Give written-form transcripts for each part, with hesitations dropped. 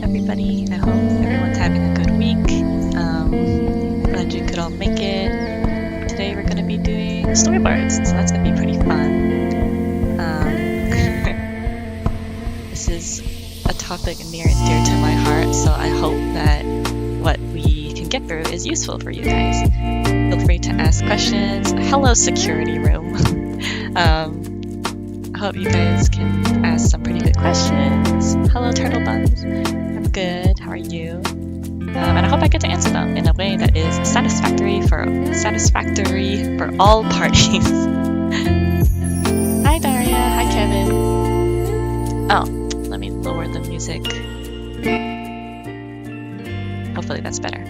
everybody. I hope everyone's having a good week. Glad you could all make it. Today we're going to be doing storyboards, so that's going to be pretty fun. This is a topic near and dear to my heart, so I hope that what we can get through is useful for you guys. Feel free to ask questions. Hello, security room. I hope you guys can ask some pretty good questions. Hello, turtle buns. I'm good. How are you? And I hope I get to answer them in a way that is satisfactory for all parties. Hi, Daria. Hi, Kevin. Oh, let me lower the music. Hopefully that's better.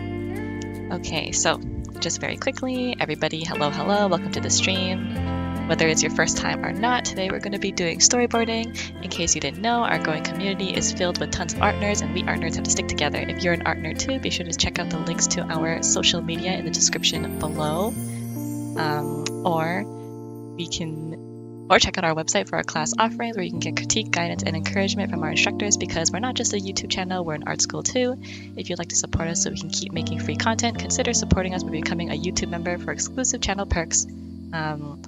Okay, so just very quickly, everybody, hello, welcome to the stream. Whether it's your first time or not, today we're going to be doing storyboarding. In case you didn't know, our growing community is filled with tons of art nerds, and we art nerds have to stick together. If you're an art nerd too, be sure to check out the links to our social media in the description below. Or check out our website for our class offerings, where you can get critique, guidance, and encouragement from our instructors, because we're not just a YouTube channel, we're an art school too. If you'd like to support us so we can keep making free content, consider supporting us by becoming a YouTube member for exclusive channel perks,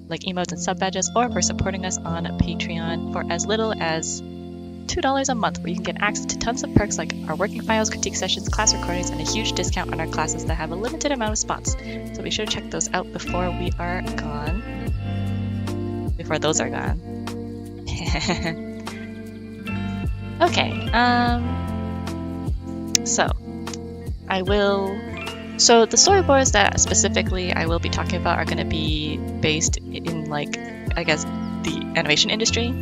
like emotes and sub badges, or for supporting us on Patreon for as little as $2 a month, where you can get access to tons of perks like our working files, critique sessions, class recordings, and a huge discount on our classes that have a limited amount of spots. So be sure to check those out before we are gone. Before those are gone. Okay, So the storyboards that specifically I will be talking about are going to be based in, like, I guess, the animation industry.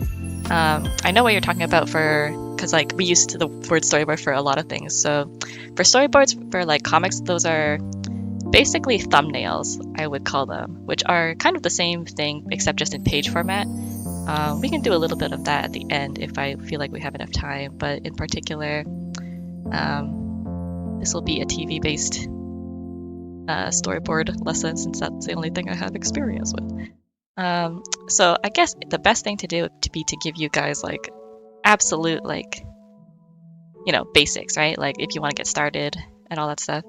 I know what you're talking about because like we use the word storyboard for a lot of things. So for storyboards for like comics, those are basically thumbnails, I would call them, which are kind of the same thing except just in page format. We can do a little bit of that at the end if I feel like we have enough time, but in particular, this will be a TV-based storyboard lesson, since that's the only thing I have experience with. So I guess the best thing to do would be to give you guys like absolute, like, you know, basics, right? Like if you want to get started and all that stuff.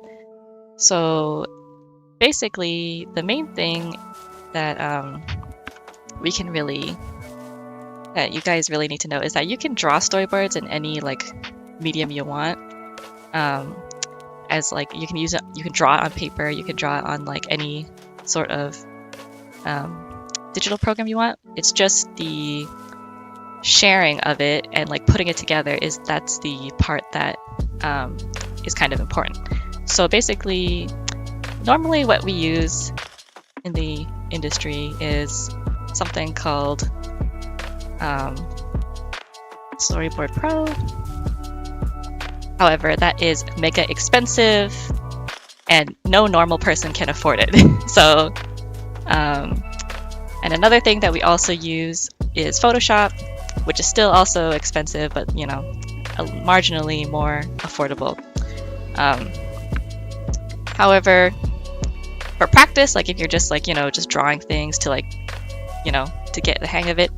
So basically the main thing that that you guys really need to know is that you can draw storyboards in any like medium you want. As like you can draw it on paper, you can draw it on like any sort of digital program you want. It's just the sharing of it and like putting it together that's the part that is kind of important. So basically, normally what we use in the industry is something called Storyboard Pro. However, that is mega expensive and no normal person can afford it. So, and another thing that we also use is Photoshop, which is still also expensive, but, you know, marginally more affordable. However, For practice, like if you're just like, just drawing things to like, to get the hang of it,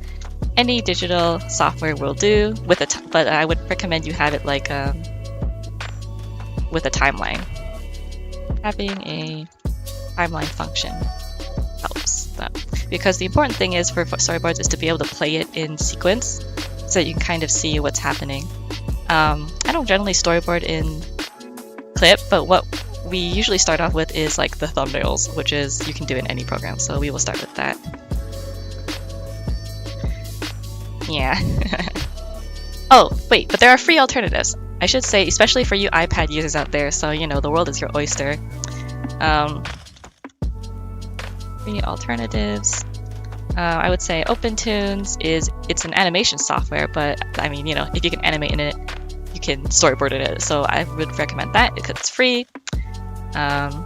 any digital software will do but I would recommend you have it like with a timeline. Having a timeline function helps that, because the important thing is for storyboards is to be able to play it in sequence so that you can kind of see what's happening. I don't generally storyboard in Clip, but what we usually start off with is like the thumbnails, which is you can do in any program, so we will start with that. Yeah. Oh, wait, but there are free alternatives. I should say, especially for you iPad users out there, so the world is your oyster. Free alternatives. I would say OpenTunes it's an animation software, but I mean, if you can animate in it, you can storyboard in it. So I would recommend that because it's free. And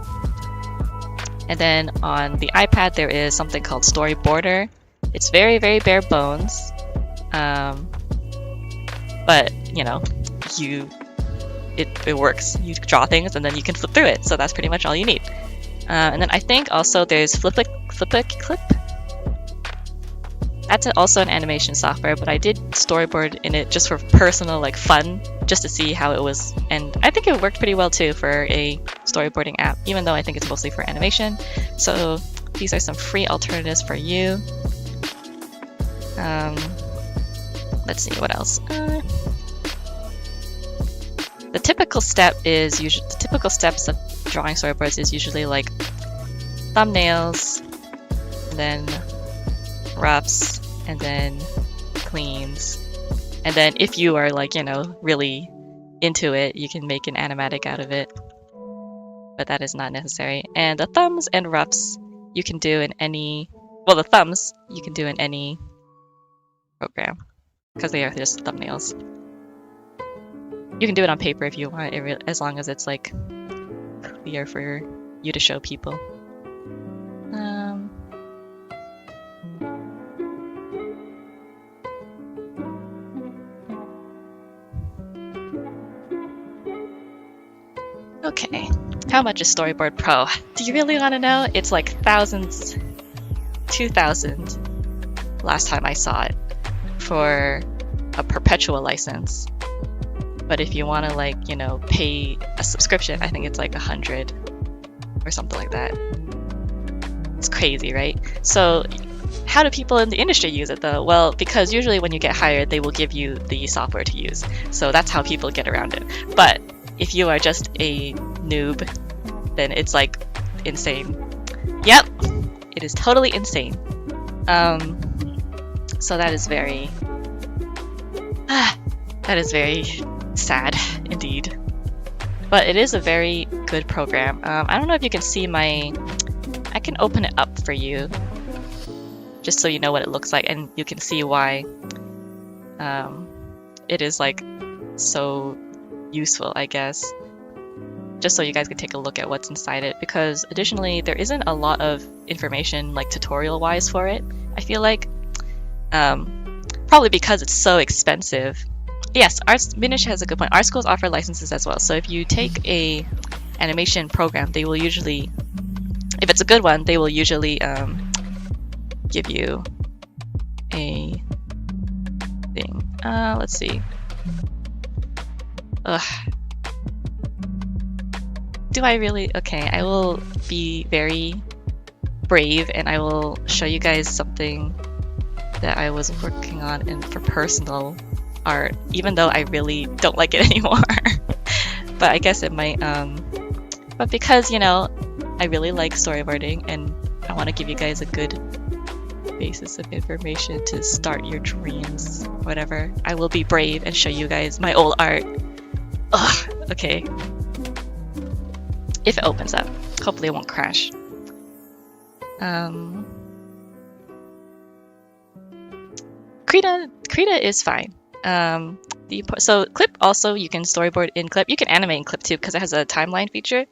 then on the iPad, there is something called Storyboarder. It's very, very bare bones. But it works. You draw things and then you can flip through it. So that's pretty much all you need. And then I think also there's Clip. That's also an animation software, but I did storyboard in it just for personal like fun, just to see how it was, and I think it worked pretty well too for a storyboarding app, even though I think it's mostly for animation. So these are some free alternatives for you. Let's see what else. The typical steps of drawing storyboards is usually like thumbnails, and then roughs, and then cleans, and then if you are like really into it, you can make an animatic out of it, but that is not necessary. And the thumbs and roughs you can do in any, well, the thumbs you can do in any program because they are just thumbnails. You can do it on paper if you want, as long as it's like clear for you to show people. Okay, how much is Storyboard Pro? Do you really want to know? It's like thousands, 2,000 last time I saw it for a perpetual license. But if you want to like, pay a subscription, I think it's like 100 or something like that. It's crazy, right? So how do people in the industry use it though? Well, because usually when you get hired, they will give you the software to use. So that's how people get around it. But if you are just a noob, then it's like insane. Yep, it is totally insane. So that is very sad indeed. But it is a very good program. I don't know if you can see I can open it up for you just so you know what it looks like, and you can see why it is like so useful, I guess, just so you guys can take a look at what's inside it, because additionally there isn't a lot of information like tutorial wise for it, I feel like, probably because it's so expensive. Yes, Minish has a good point. Art schools offer licenses as well, so if you take a animation program, they will usually, if it's a good one, they will usually give you a thing. Let's see. Ugh. Do I really? Okay, I will be very brave and I will show you guys something that I was working on for personal art, even though I really don't like it anymore. But I guess it might, but because, I really like storyboarding and I want to give you guys a good basis of information to start your dreams, whatever, I will be brave and show you guys my old art. Ugh, okay. If it opens up. Hopefully it won't crash. Krita is fine. So Clip also, you can storyboard in Clip. You can animate in Clip too because it has a timeline feature.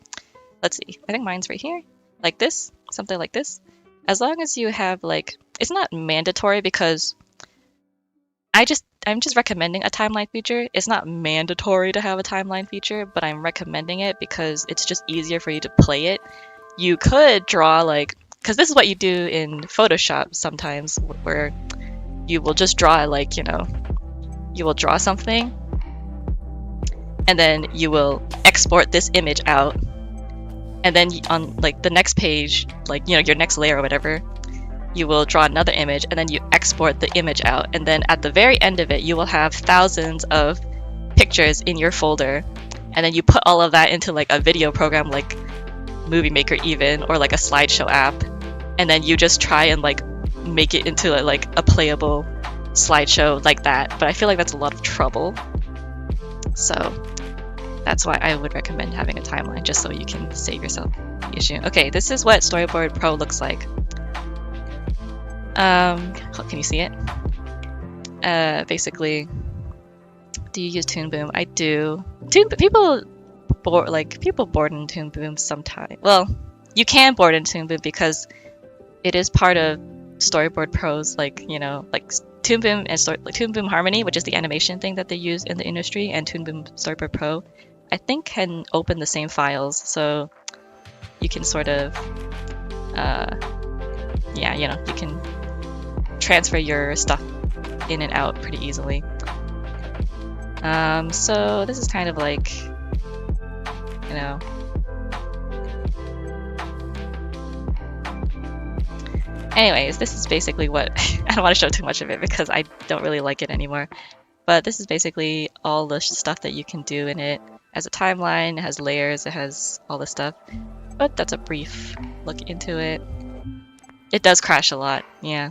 Let's see. I think mine's right here. Like this. Something like this. As long as you have like... It's not mandatory because I'm just recommending a timeline feature. It's not mandatory to have a timeline feature, but I'm recommending it because it's just easier for you to play it you could draw like, because this is what you do in Photoshop sometimes, where you will just draw like, you know, you will draw something and then you will export this image out, and then on like the next page, like, you know, your next layer or whatever, you will draw another image and then you export the image out, and then at the very end of it you will have thousands of pictures in your folder, and then you put all of that into like a video program like Movie Maker even, or like a slideshow app, and then you just try and like make it into like a playable slideshow like that. But I feel like that's a lot of trouble, so that's why I would recommend having a timeline, just so you can save yourself the issue. Okay, this is what Storyboard Pro looks like. Can you see it? Basically, do you use Toon Boom? I do. People board in Toon Boom sometimes. Well, you can board in Toon Boom because it is part of Storyboard Pro's, like, you know, like Toon Boom and Toon Boom Harmony, which is the animation thing that they use in the industry, and Toon Boom Storyboard Pro, I think, can open the same files, so you can sort of, yeah, you know, you can transfer your stuff in and out pretty easily. So this is kind of like, you know, anyways, this is basically what I don't want to show too much of it because I don't really like it anymore, but this is basically all the stuff that you can do in it. It has a timeline, it has layers, it has all this stuff, but that's a brief look into it. It does crash a lot, yeah.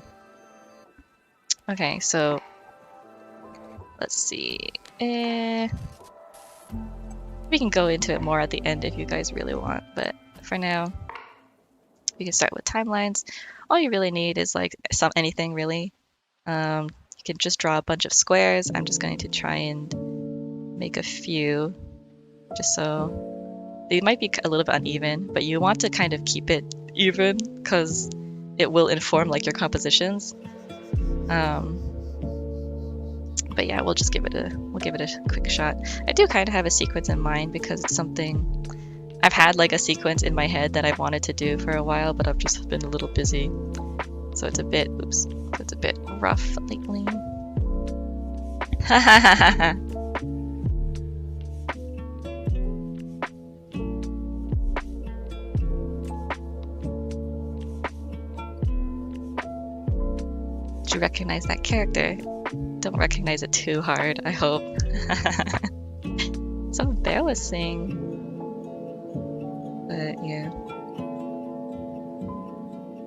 Okay, so let's see. We can go into it more at the end if you guys really want, but for now, we can start with timelines. All you really need is like anything really. You can just draw a bunch of squares. I'm just going to try and make a few, just so they might be a little bit uneven, but you want to kind of keep it even because it will inform like your compositions. But yeah, we'll give it a quick shot. I do kind of have a sequence in mind because it's something I've had, like a sequence in my head that I've wanted to do for a while, but I've just been a little busy, so it's a bit rough lately. Did you recognize that character? Don't recognize it too hard, I hope. So bear with sing. But yeah.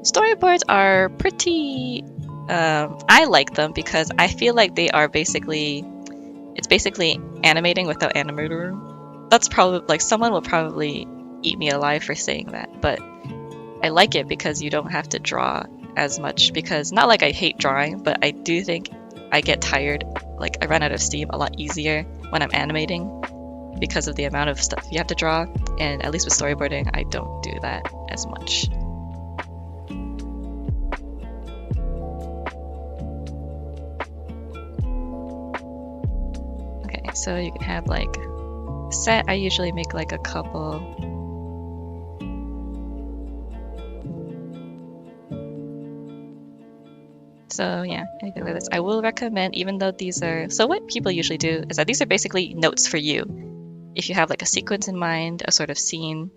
Storyboards are pretty... I like them because I feel like they are basically... It's basically animating without animator. That's probably... Like, someone will probably eat me alive for saying that, but I like it because you don't have to draw as much, because not like I hate drawing, but I do think I get tired, like I run out of steam a lot easier when I'm animating because of the amount of stuff you have to draw, and at least with storyboarding I don't do that as much. Okay, so you can have like set. I usually make like a couple. So yeah, anything like this. I will recommend, even though these are... So what people usually do is that these are basically notes for you. If you have like a sequence in mind, a sort of scene,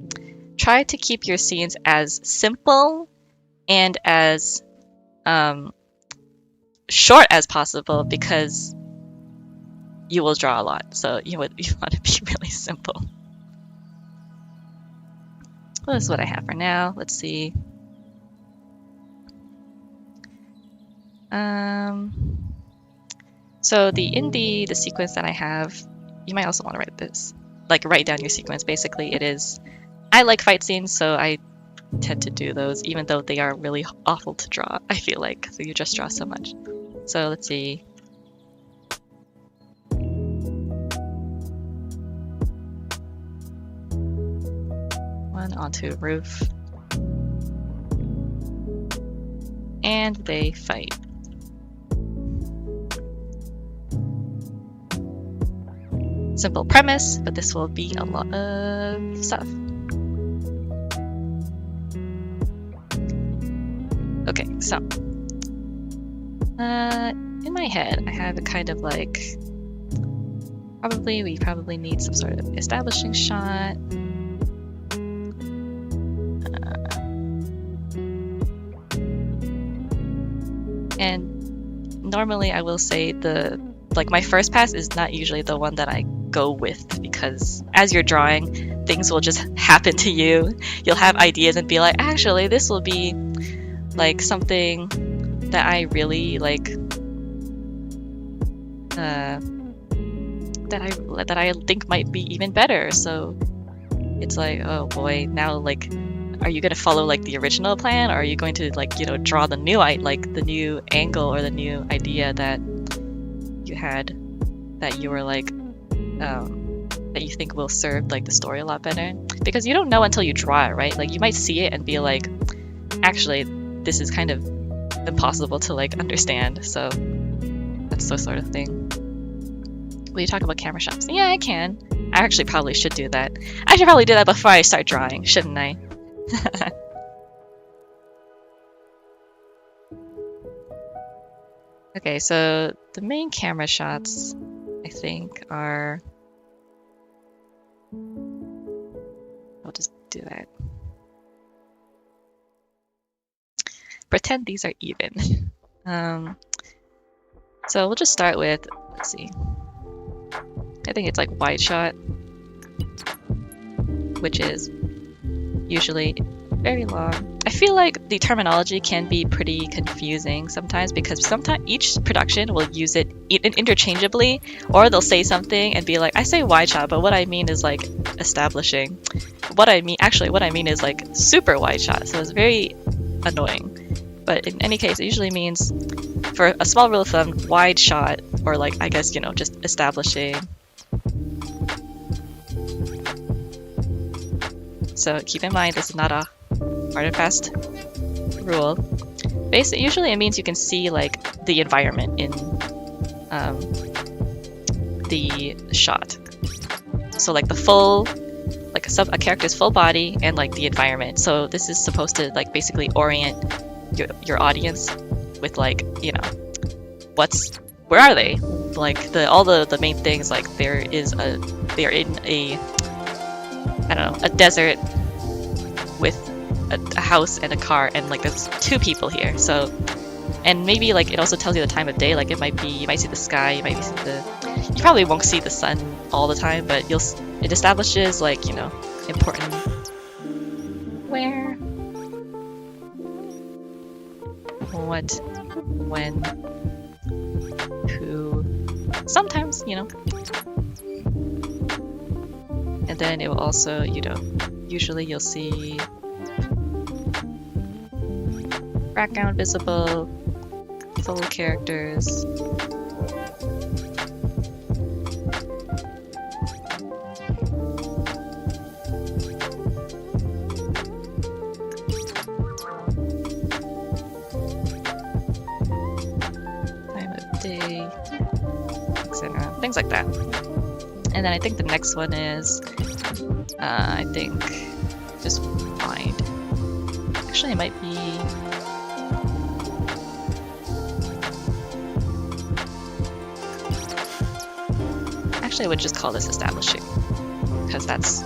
try to keep your scenes as simple and as short as possible, because you will draw a lot. So you want to be really simple. Well, this is what I have for now. Let's see. So in the sequence that I have, you might also want to write this, like write down your sequence. Basically, it is, I like fight scenes, so I tend to do those, even though they are really awful to draw, I feel like, so you just draw so much. So let's see. One onto roof. And they fight. Simple premise, but this will be a lot of stuff. Okay, so in my head, I have a kind of like we probably need some sort of establishing shot. And normally I will say my first pass is not usually the one that I go with, because as you're drawing, things will just happen to you. You'll have ideas and be like, actually, this will be like something that I really like, that I think might be even better. So it's like, oh boy, now like, are you going to follow like the original plan, or are you going to like, you know, draw the new the new angle or the new idea that you had, that you were like that you think will serve like the story a lot better? Because you don't know until you draw it, right? Like you might see it and be like, actually this is kind of impossible to like understand. So that's the sort of thing. Will you talk about camera shots? Yeah, I can. I actually probably should do that. I should probably do that before I start drawing, shouldn't I? Okay, so the main camera shots, I think, are... I'll just do that. Pretend these are even. So we'll just start with, let's see. I think it's like wide shot, which is usually very long. I feel like the terminology can be pretty confusing sometimes, because sometimes each production will use it interchangeably, or they'll say something and be like, I say wide shot, but what I mean is like establishing. What I mean is like super wide shot, so it's very annoying. But in any case, it usually means, for a small rule of thumb, wide shot, or like, I guess, you know, just establishing. So keep in mind, this is not a hard and fast rule. Basically, usually it means you can see like the environment in the shot. So like the full, like a character's full body and like the environment. So this is supposed to like basically orient your audience with like, you know, where are they? Like all the main things, like they're in a, I don't know, a desert with a house and a car, and like there's two people here. So, and maybe like it also tells you the time of day. Like it might be, you might see the sky, you probably won't see the sun all the time, but it establishes like, you know, important where, what, when, who, sometimes, you know. And then it will also, you know, usually you'll see background visible, full characters. Time of day, etc. Things like that. And then I think the next one is, I think, just wide. Actually, it might be... Actually, I would just call this establishing, because that's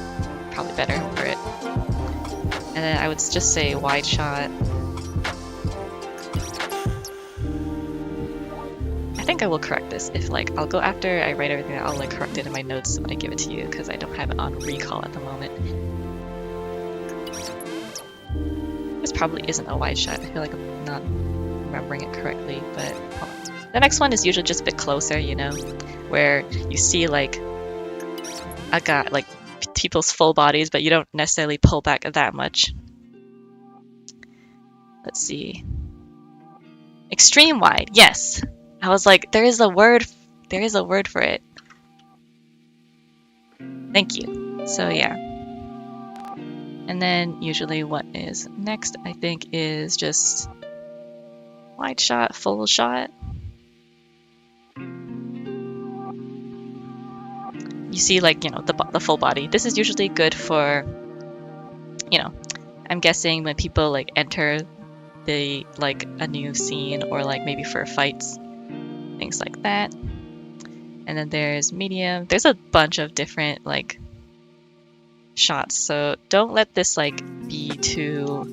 probably better for it. And then I would just say wide shot. I think I will correct this. If like, I'll go after I write everything, I'll like correct it in my notes when I give it to you, because I don't have it on recall at the moment. This probably isn't a wide shot. I feel like I'm not remembering it correctly, but the next one is usually just a bit closer, you know, where you see like a guy, like people's full bodies, but you don't necessarily pull back that much. Let's see. Extreme wide, yes. I was like, there is a word for it. Thank you. So yeah. And then usually what is next, I think, is just wide shot, full shot. You see like, you know, the full body. This is usually good for, you know, I'm guessing when people like enter the like a new scene or like maybe for fights, things like that. And then there's medium. There's a bunch of different like shots, so don't let this like be too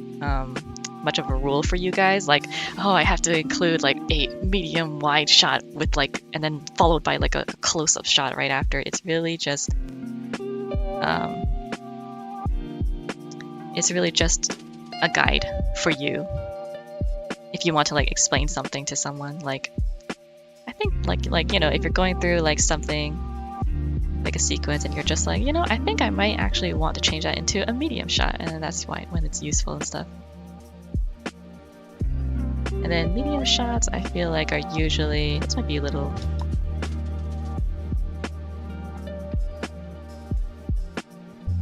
much of a rule for you guys, like, oh, I have to include like a medium wide shot with like, and then followed by like a close-up shot right after. It's really just a guide for you if you want to like explain something to someone. Like, I think like you know, if you're going through like something like a sequence and you're just like, you know, I think I might actually want to change that into a medium shot, and that's why when it's useful and stuff. And then medium shots I feel like are usually, this might be a little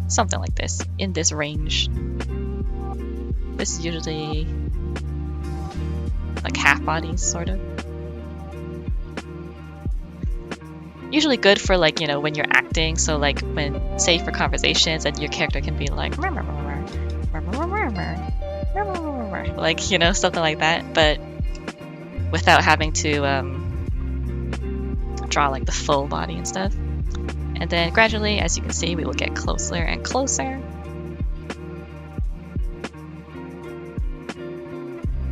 something like this, in this range. This is usually like half bodies, sort of. Usually good for like, you know, when you're acting, so like when, say for conversations, and your character can be like like, you know, something like that, but without having to draw like the full body and stuff. And then gradually, as you can see, we will get closer and closer.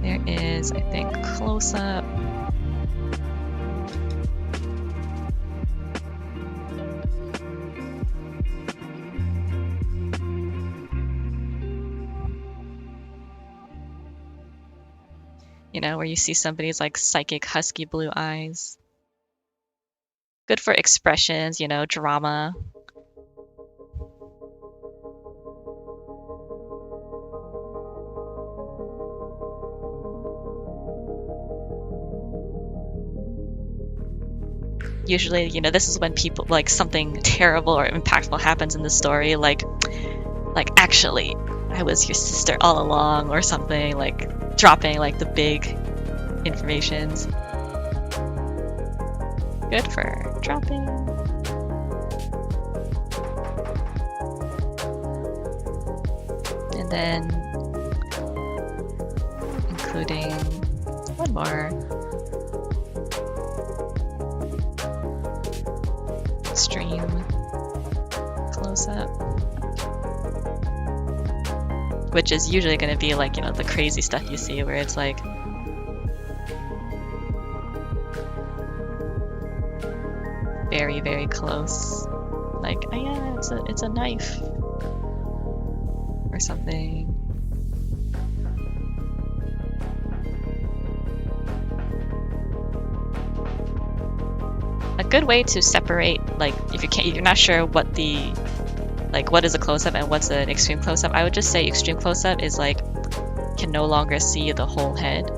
There is, I think, close up. You know, where you see somebody's like psychic husky blue eyes. Good for expressions, you know, drama. Usually, you know, this is when people, like, something terrible or impactful happens in the story, like actually, I was your sister all along, or something, like dropping like the big informations. Good for dropping. And then including one more. Extreme close up. Which is usually going to be like, you know, the crazy stuff you see where it's like very, very close. Like, oh yeah, it's a knife or something. A good way to separate, like, if you're not sure what the, like, what is a close-up and what's an extreme close-up, I would just say extreme close-up is like, can no longer see the whole head.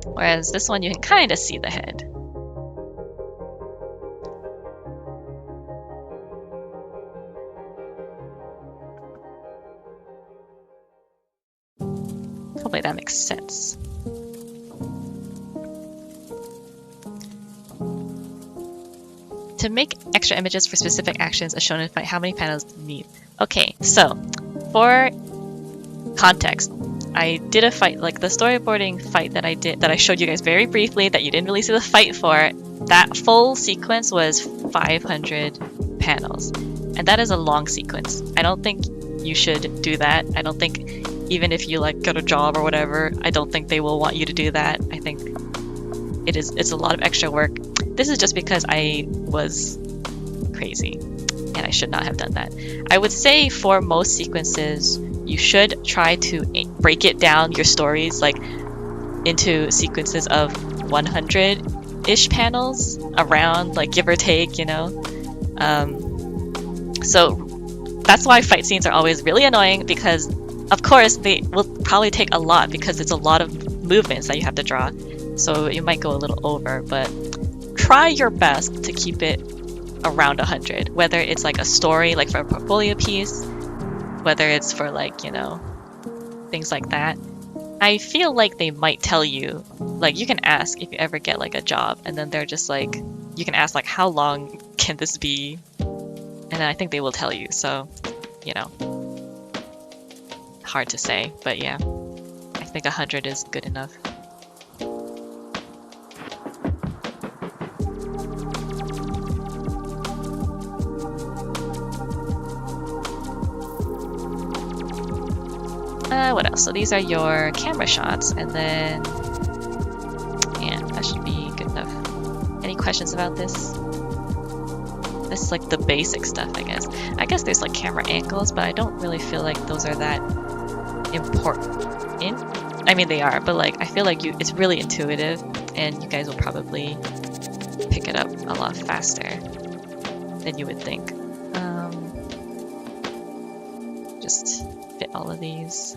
Whereas this one, you can kind of see the head. Hopefully that makes sense. To make extra images for specific actions as shown in Fight, how many panels do you need? Okay, so for context, I did a fight, like the storyboarding fight that I did, that I showed you guys very briefly, that you didn't really see the fight for. That full sequence was 500 panels, and that is a long sequence. I don't think you should do that. I don't think, even if you like get a job or whatever, I don't think they will want you to do that. I think it's a lot of extra work. This is just because I was crazy and I should not have done that. I would say for most sequences, you should try to break it down, your stories, like into sequences of 100-ish panels, around, like, give or take, you know. So that's why fight scenes are always really annoying, because of course they will probably take a lot, because it's a lot of movements that you have to draw. So you might go a little over, but try your best to keep it around 100, whether it's like a story, like for a portfolio piece, whether it's for, like, you know, things like that. I feel like they might tell you, like you can ask if you ever get like a job, and then they're just like, you can ask like, how long can this be? And then I think they will tell you. So, you know, hard to say, but yeah, I think 100 is good enough. What else? So these are your camera shots, and then yeah, that should be good enough. Any questions about this? This is like the basic stuff, I guess. I guess there's like camera angles, but I don't really feel like those are that important. I mean, they are, but like I feel like it's really intuitive, and you guys will probably pick it up a lot faster than you would think. Just fit all of these.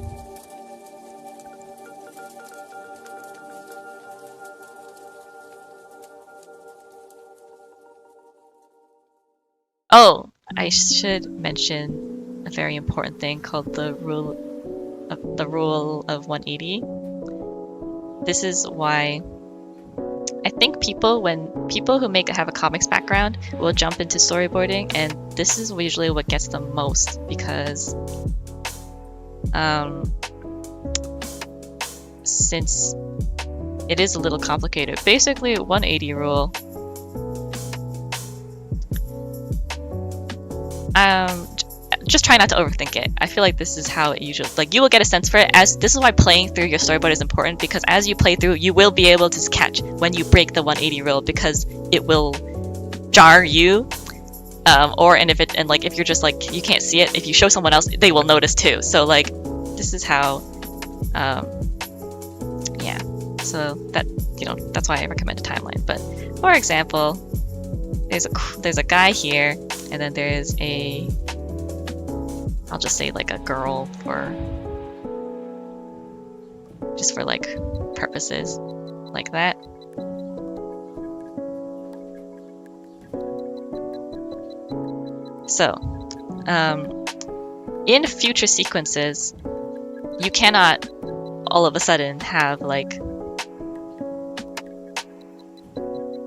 Oh, I should mention a very important thing called the rule of 180. This is why I think people who have a comics background will jump into storyboarding, and this is usually what gets them most, because since it is a little complicated. Basically, 180 rule. Just try not to overthink it. I feel like this is how it usually, like, you will get a sense for it. As this is why playing through your storyboard is important, because as you play through, you will be able to catch when you break the 180 rule, because it will jar you. If you're just like, you can't see it, if you show someone else, they will notice too. So like, this is how, yeah. So that, that's why I recommend a timeline. But for example, there's a guy here, and then there's I'll just say like a girl just for like purposes like that. So, in future sequences, you cannot all of a sudden have like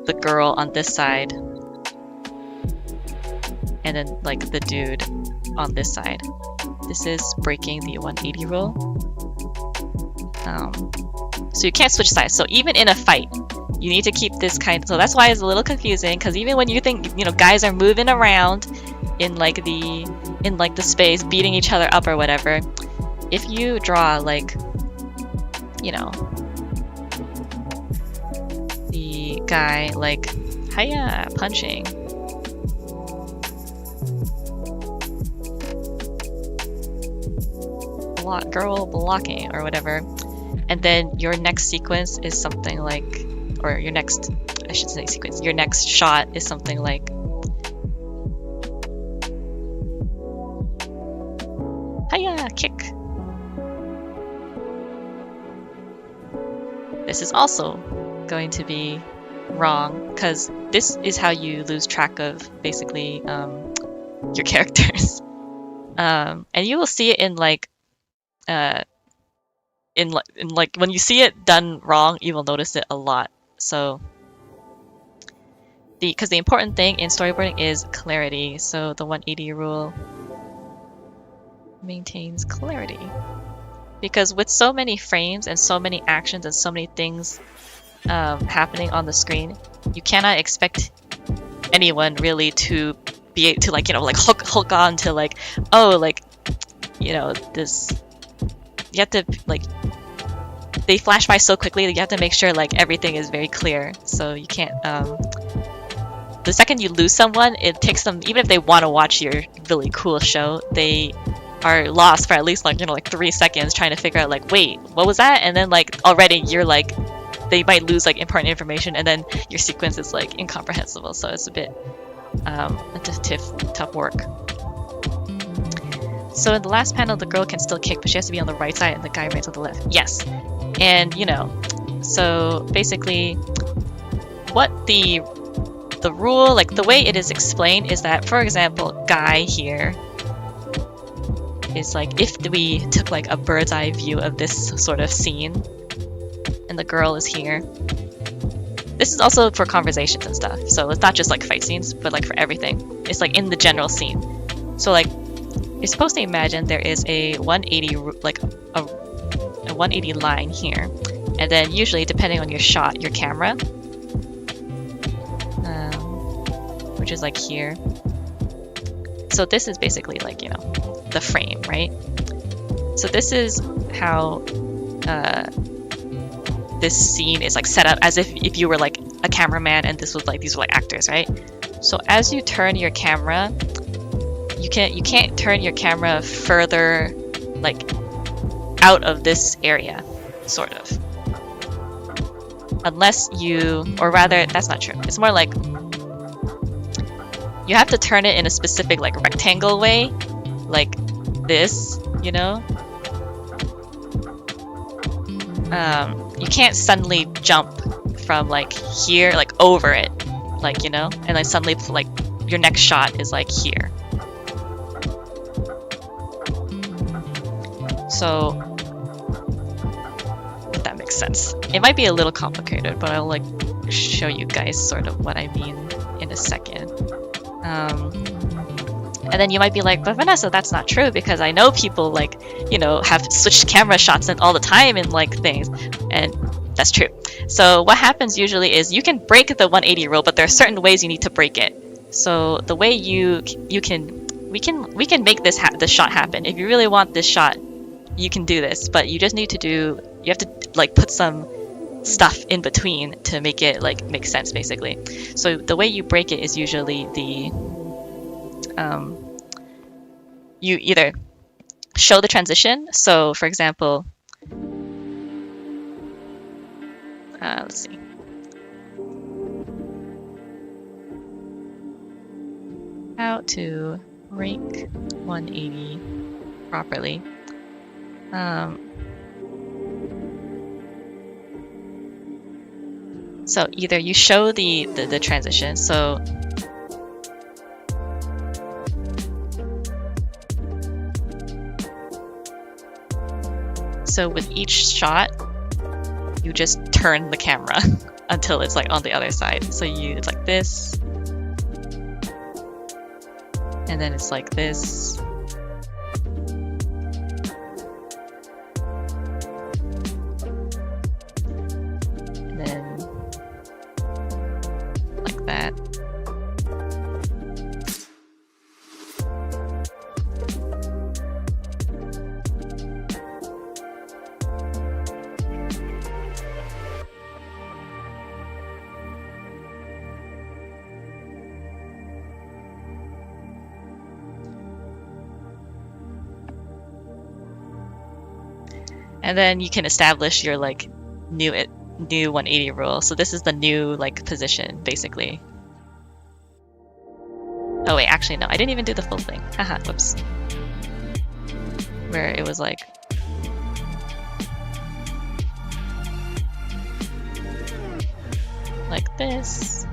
the girl on this side and then like the dude on this side. This is breaking the 180 rule. So you can't switch sides. So even in a fight, you need to keep this so that's why it's a little confusing, because even when you think, guys are moving around in the space, beating each other up or whatever, if you draw like, the guy like, hiya, punching, girl blocking or whatever, and then your next sequence is something like, or your next, I should say sequence, your next shot is something like, hiya, kick. This is also going to be wrong, because this is how you lose track of basically your characters. And you will see it in like when you see it done wrong, you will notice it a lot. So because the important thing in storyboarding is clarity, so the 180 rule maintains clarity, because with so many frames and so many actions and so many things happening on the screen, you cannot expect anyone really to be to like hook on to like, oh, like, this, you have to like, they flash by so quickly that you have to make sure like everything is very clear. So you can't the second you lose someone, it takes them, even if they want to watch your really cool show, they are lost for at least like 3 seconds trying to figure out like, wait, what was that? And then like already you're like, they might lose like important information, and then your sequence is like incomprehensible. So it's a bit tough work. So in the last panel, the girl can still kick, but she has to be on the right side and the guy right on the left. Yes. And so basically what the rule, like the way it is explained is that, for example, guy here, is like if we took like a bird's eye view of this sort of scene, and the girl is here. This is also for conversations and stuff, so it's not just like fight scenes, but like for everything. It's like in the general scene. So like you're supposed to imagine there is a 180 like a 180 line here, and then usually depending on your shot, your camera, which is like here. So this is basically like, you know, the frame, right? So this is how this scene is like set up, as if you were like a cameraman and this was like, these were like actors, right? So as you turn your camera, you can't turn your camera further like out of this area, sort of, unless you, or rather that's not true, it's more like you have to turn it in a specific like rectangle way, like this, you know. You can't suddenly jump from like here, like over it, like, you know, and then suddenly like your next shot is like here. So if that makes sense. It might be a little complicated, but I'll like show you guys sort of what I mean in a second. And then you might be like, but Vanessa, that's not true, because I know people like, you know, have switched camera shots and all the time and like things, and that's true. So what happens usually is you can break the 180 rule, but there are certain ways you need to break it. So the way we can make this shot happen. If you really want this shot, you can do this, but you just need to you have to like put some stuff in between to make it like make sense, basically. So the way you break it is usually you either show the transition. So for example, let's see. How to break 180 properly. So either you show the transition, so with each shot, you just turn the camera until it's like on the other side. So it's like this, and then it's like this, and then like that. And then you can establish your like new 180 rule. So this is the new like position, basically. Oh wait, actually no, I didn't even do the full thing. Haha, whoops. Where it was like this.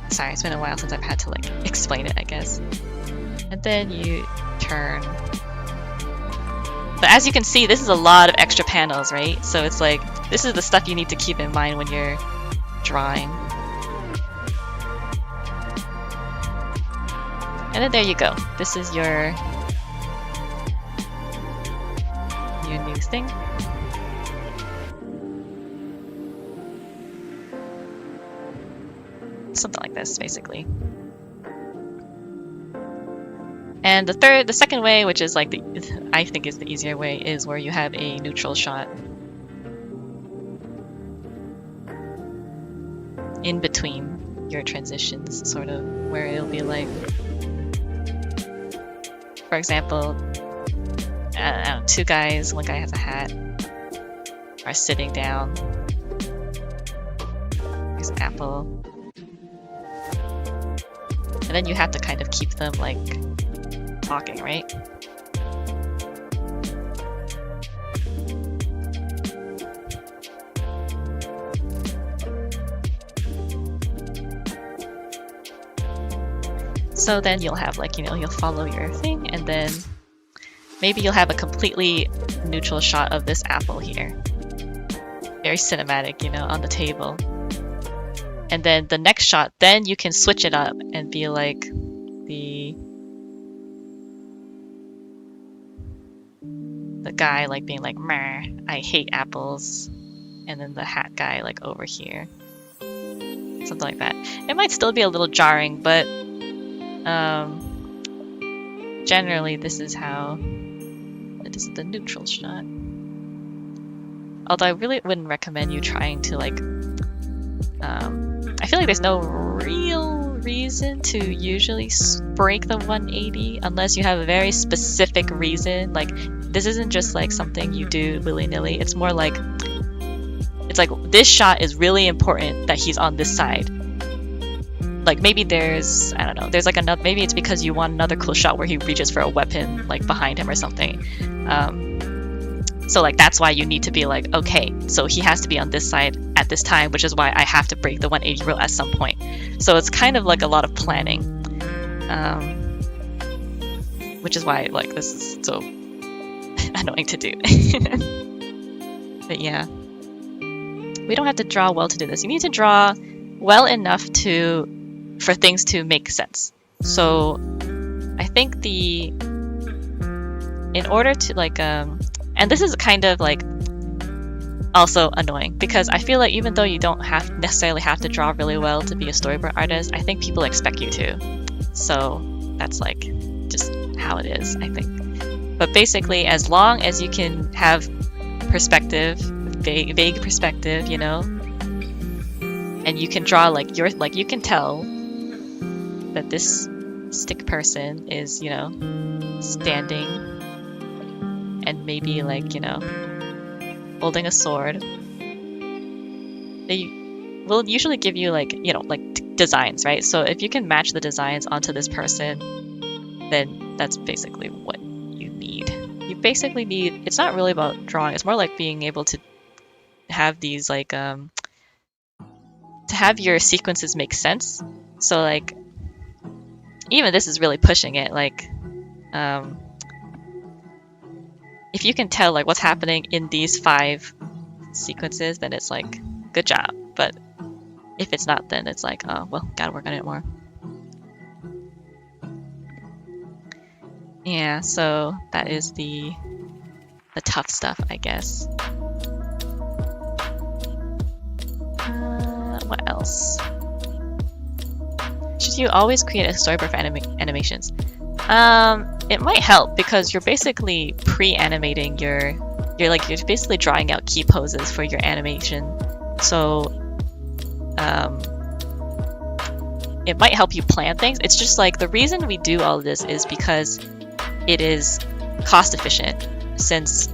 Sorry, it's been a while since I've had to like explain it, I guess. And then you turn. But as you can see, this is a lot of extra panels, right? So it's like, this is the stuff you need to keep in mind when you're drawing. And then there you go. This is your new thing. Something like this, basically. And the second way, which is like I think is the easier way, is where you have a neutral shot in between your transitions, sort of, where it'll be like, for example, I don't know, two guys, one guy has a hat, are sitting down. There's an apple. And then you have to kind of keep them like talking, right? So then you'll have like, you'll follow your thing, and then maybe you'll have a completely neutral shot of this apple here. Very cinematic, on the table. And then the next shot, then you can switch it up and be like the guy like being like, "Meh, I hate apples," and then the hat guy like over here. Something like that. It might still be a little jarring, but generally this is the neutral shot. Although I really wouldn't recommend you trying to like I feel like there's no real reason to usually break the 180 unless you have a very specific reason. Like, this isn't just like something you do willy-nilly. It's more like, it's like this shot is really important that he's on this side. Like maybe there's, I don't know, there's like another, maybe it's because you want another cool shot where he reaches for a weapon like behind him or something. So like that's why you need to be like, okay, so he has to be on this side at this time, which is why I have to break the 180 rule at some point. So it's kind of like a lot of planning, which is why like this is so annoying to do. But yeah, we don't have to draw well to do this. You need to draw well enough for things to make sense. So I think in order to like and this is kind of like also annoying because I feel like even though you don't necessarily have to draw really well to be a storyboard artist, I think people expect you to. So that's like just how it is, I think. But basically, as long as you can have perspective, vague perspective, and you can draw like you can tell that this stick person is, standing and maybe like, holding a sword. They will usually give you like, like designs, right? So if you can match the designs onto this person, then that's basically what you need. You basically need, it's not really about drawing, it's more like being able to have these like, to have your sequences make sense. So like, even this is really pushing it, like, if you can tell like what's happening in these 5 sequences, then it's like, good job. But if it's not, then it's like, oh, well, gotta work on it more. Yeah, so that is the tough stuff, I guess. What else? Should you always create a storyboard for animations? It might help because you're basically pre-animating you're basically drawing out key poses for your animation. So it might help you plan things. It's just like the reason we do all of this is because it is cost efficient, since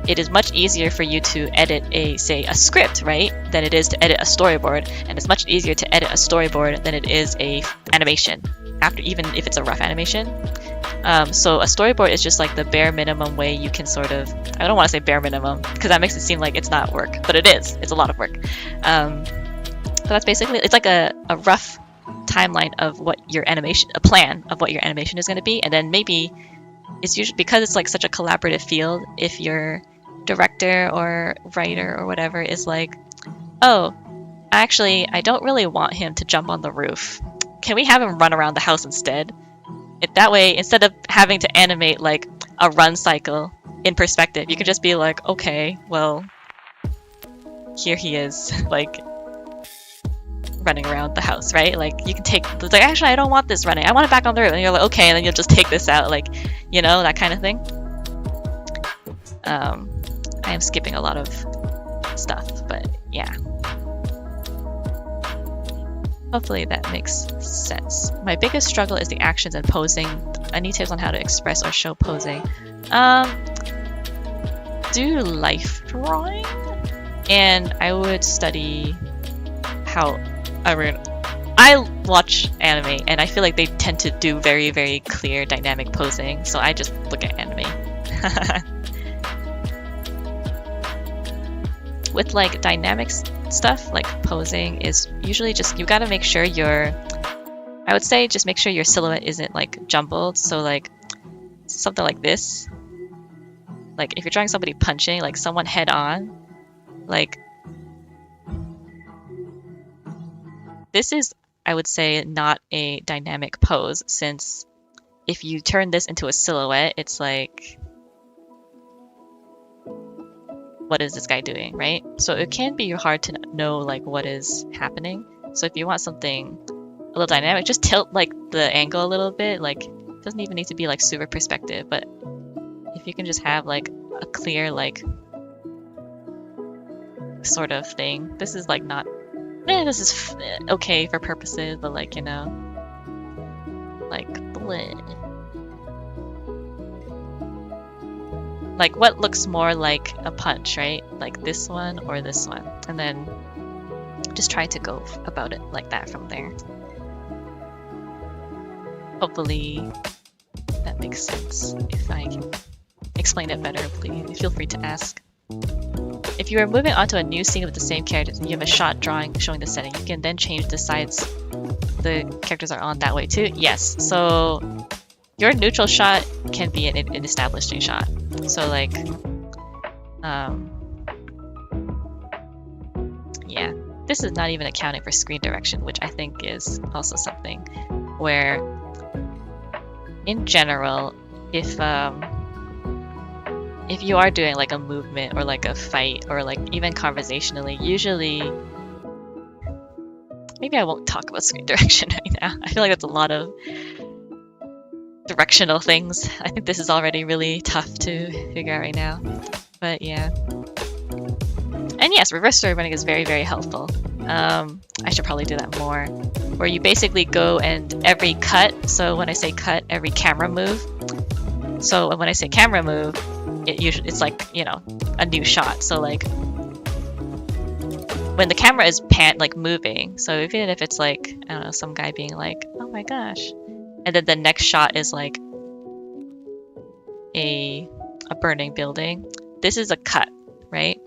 it is much easier for you to edit a script, right, than it is to edit a storyboard, and it's much easier to edit a storyboard than it is a animation, even if it's a rough animation. So a storyboard is just like the bare minimum way you can sort of, I don't want to say bare minimum because that makes it seem like it's not work, but it is. It's a lot of work. So that's basically, it's like a rough timeline of what your animation, a plan of what your animation is going to be, and then maybe it's usually, because it's like such a collaborative field, if your director or writer or whatever is like, oh, actually, I don't really want him to jump on the roof. Can we have him run around the house instead? That way, instead of having to animate like a run cycle in perspective, you can just be like, okay, well, here he is, like, running around the house, right? Like, you can take, like, actually, I don't want this running. I want it back on the roof. And you're like, okay, and then you'll just take this out, like, that kind of thing. I am skipping a lot of stuff, but yeah. Hopefully that makes sense. My biggest struggle is the actions and posing. Any tips on how to express or show posing? Do life drawing, and I would study how. I watch anime, and I feel like they tend to do very, very clear dynamic posing, so I just look at anime. With like dynamic stuff, like posing is usually just, you gotta make sure I I would say just make sure your silhouette isn't like jumbled. So like something like this. Like if you're drawing somebody punching, like someone head on, like this is, I would say, not a dynamic pose, since if you turn this into a silhouette, it's like, what is this guy doing, right? So it can be hard to know like what is happening. So if you want something a little dynamic, just tilt like the angle a little bit. Like it doesn't even need to be like super perspective, but if you can just have like a clear like sort of thing. This is like not, this is okay for purposes, but like, you know, like bleh. Like what looks more like a punch, right? Like this one or this one, and then just try to go about it like that from there. Hopefully that makes sense. If I can explain it better, please feel free to ask. If you are moving onto a new scene with the same characters and you have a shot drawing showing the setting, you can then change the sides the characters are on that way too. Yes, so your neutral shot can be an establishing shot. So like, yeah, this is not even accounting for screen direction, which I think is also something where, in general, if you are doing like a movement or like a fight or like even conversationally, usually, maybe I won't talk about screen direction right now. I feel like that's a lot of directional things. I think this is already really tough to figure out right now, but yeah. And yes, reverse storyboarding is very, very helpful. I should probably do that more, where you basically go and every cut, so when I say cut, every camera move. So when I say camera move, it's like, you know, a new shot. So like when the camera is like moving, so even if it's like, I don't know, some guy being like, oh my gosh, and then the next shot is like a burning building, this is a cut, right?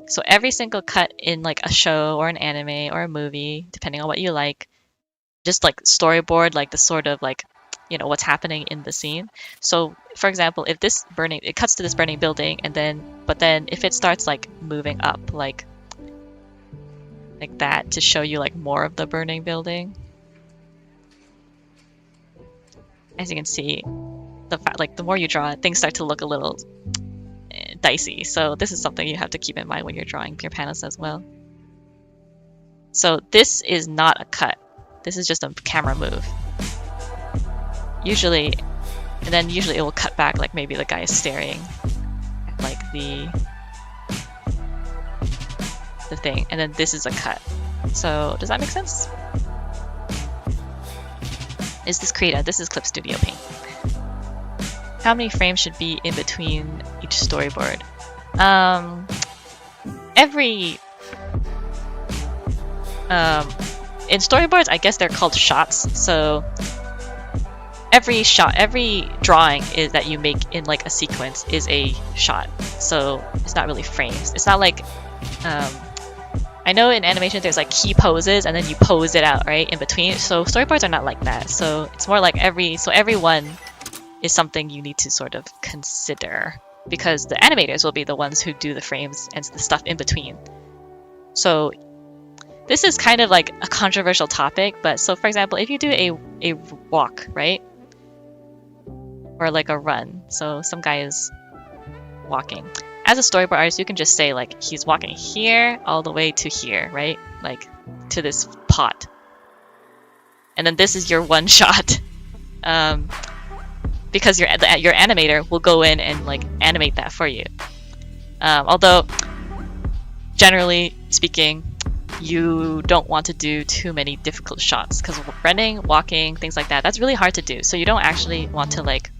So every single cut in like a show or an anime or a movie, depending on what you like, just like storyboard like the sort of like, you know, what's happening in the scene. So for example, if this burning, it cuts to this burning building, and then, but then if it starts like moving up like that to show you like more of the burning building, as you can see, the more you draw it, things start to look a little dicey. So this is something you have to keep in mind when you're drawing your panels as well. So this is not a cut. This is just a camera move. Usually, and then usually it will cut back, like maybe the guy is staring at like the thing, and then this is a cut. So does that make sense? Is this Krita? This is Clip Studio Paint. How many frames should be in between each storyboard? In storyboards, I guess they're called shots. So every shot, every drawing is that you make in like a sequence is a shot. So it's not really frames. It's not like, I know in animation there's like key poses and then you pose it out, right, in between. So storyboards are not like that. So it's more like every one is something you need to sort of consider, because the animators will be the ones who do the frames and the stuff in between. So this is kind of like a controversial topic, but so for example, if you do a walk, right, or like a run, so some guy is walking. As a storyboard artist, you can just say like he's walking here all the way to here, right, like to this pot, and then this is your one shot. Because your animator will go in and like animate that for you. Although, generally speaking, you don't want to do too many difficult shots, because running, walking, things like that, that's really hard to do. So you don't actually want to like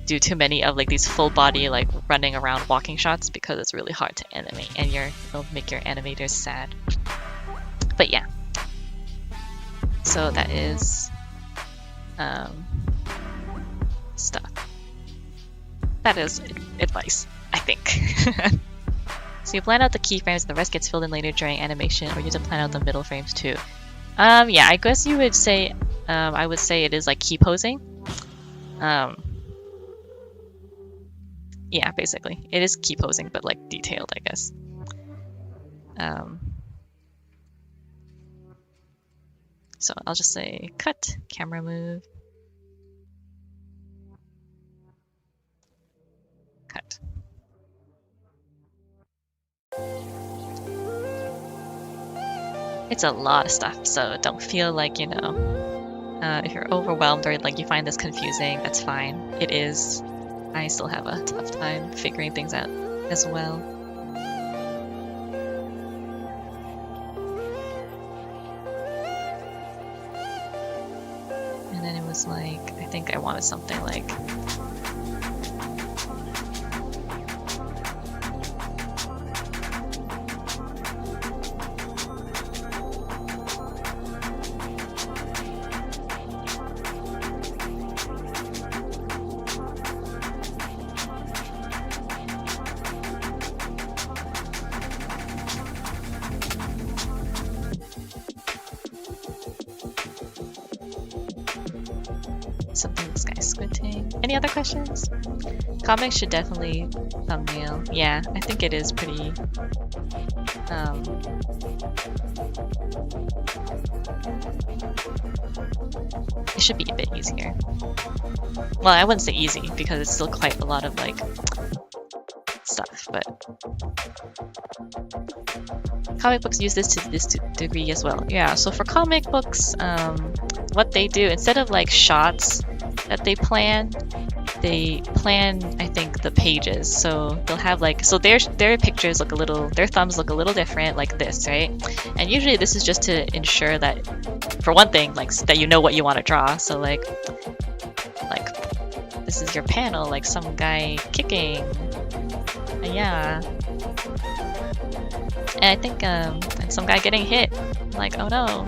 do too many of like these full body like running around walking shots, because it's really hard to animate and it'll make your animators sad. But yeah, so that is stuff. That is advice, I think. So you plan out the keyframes, the rest gets filled in later during animation, or you have to plan out the middle frames too. Yeah, I guess you would say, I would say it is like key posing. Yeah, basically. It is key posing, but like detailed, I guess. So I'll just say cut, camera move, cut. It's a lot of stuff, so don't feel like, you know, if you're overwhelmed or like you find this confusing, that's fine. It is. I still have a tough time figuring things out as well. And then it was like, I think I wanted something like, something this guy's squinting. Any other questions? Comics should definitely thumbnail. Yeah, I think it is pretty. It should be a bit easier. Well, I wouldn't say easy because it's still quite a lot of like stuff, but comic books use this to this degree as well. Yeah, so for comic books, what they do, instead of like shots that they plan, I think, the pages. So they'll have like, so their pictures look a little, their thumbs look a little different like this, right? And usually this is just to ensure that, for one thing, like that you know what you want to draw. So like this is your panel, like some guy kicking. Yeah. And I think and some guy getting hit. Like, oh no.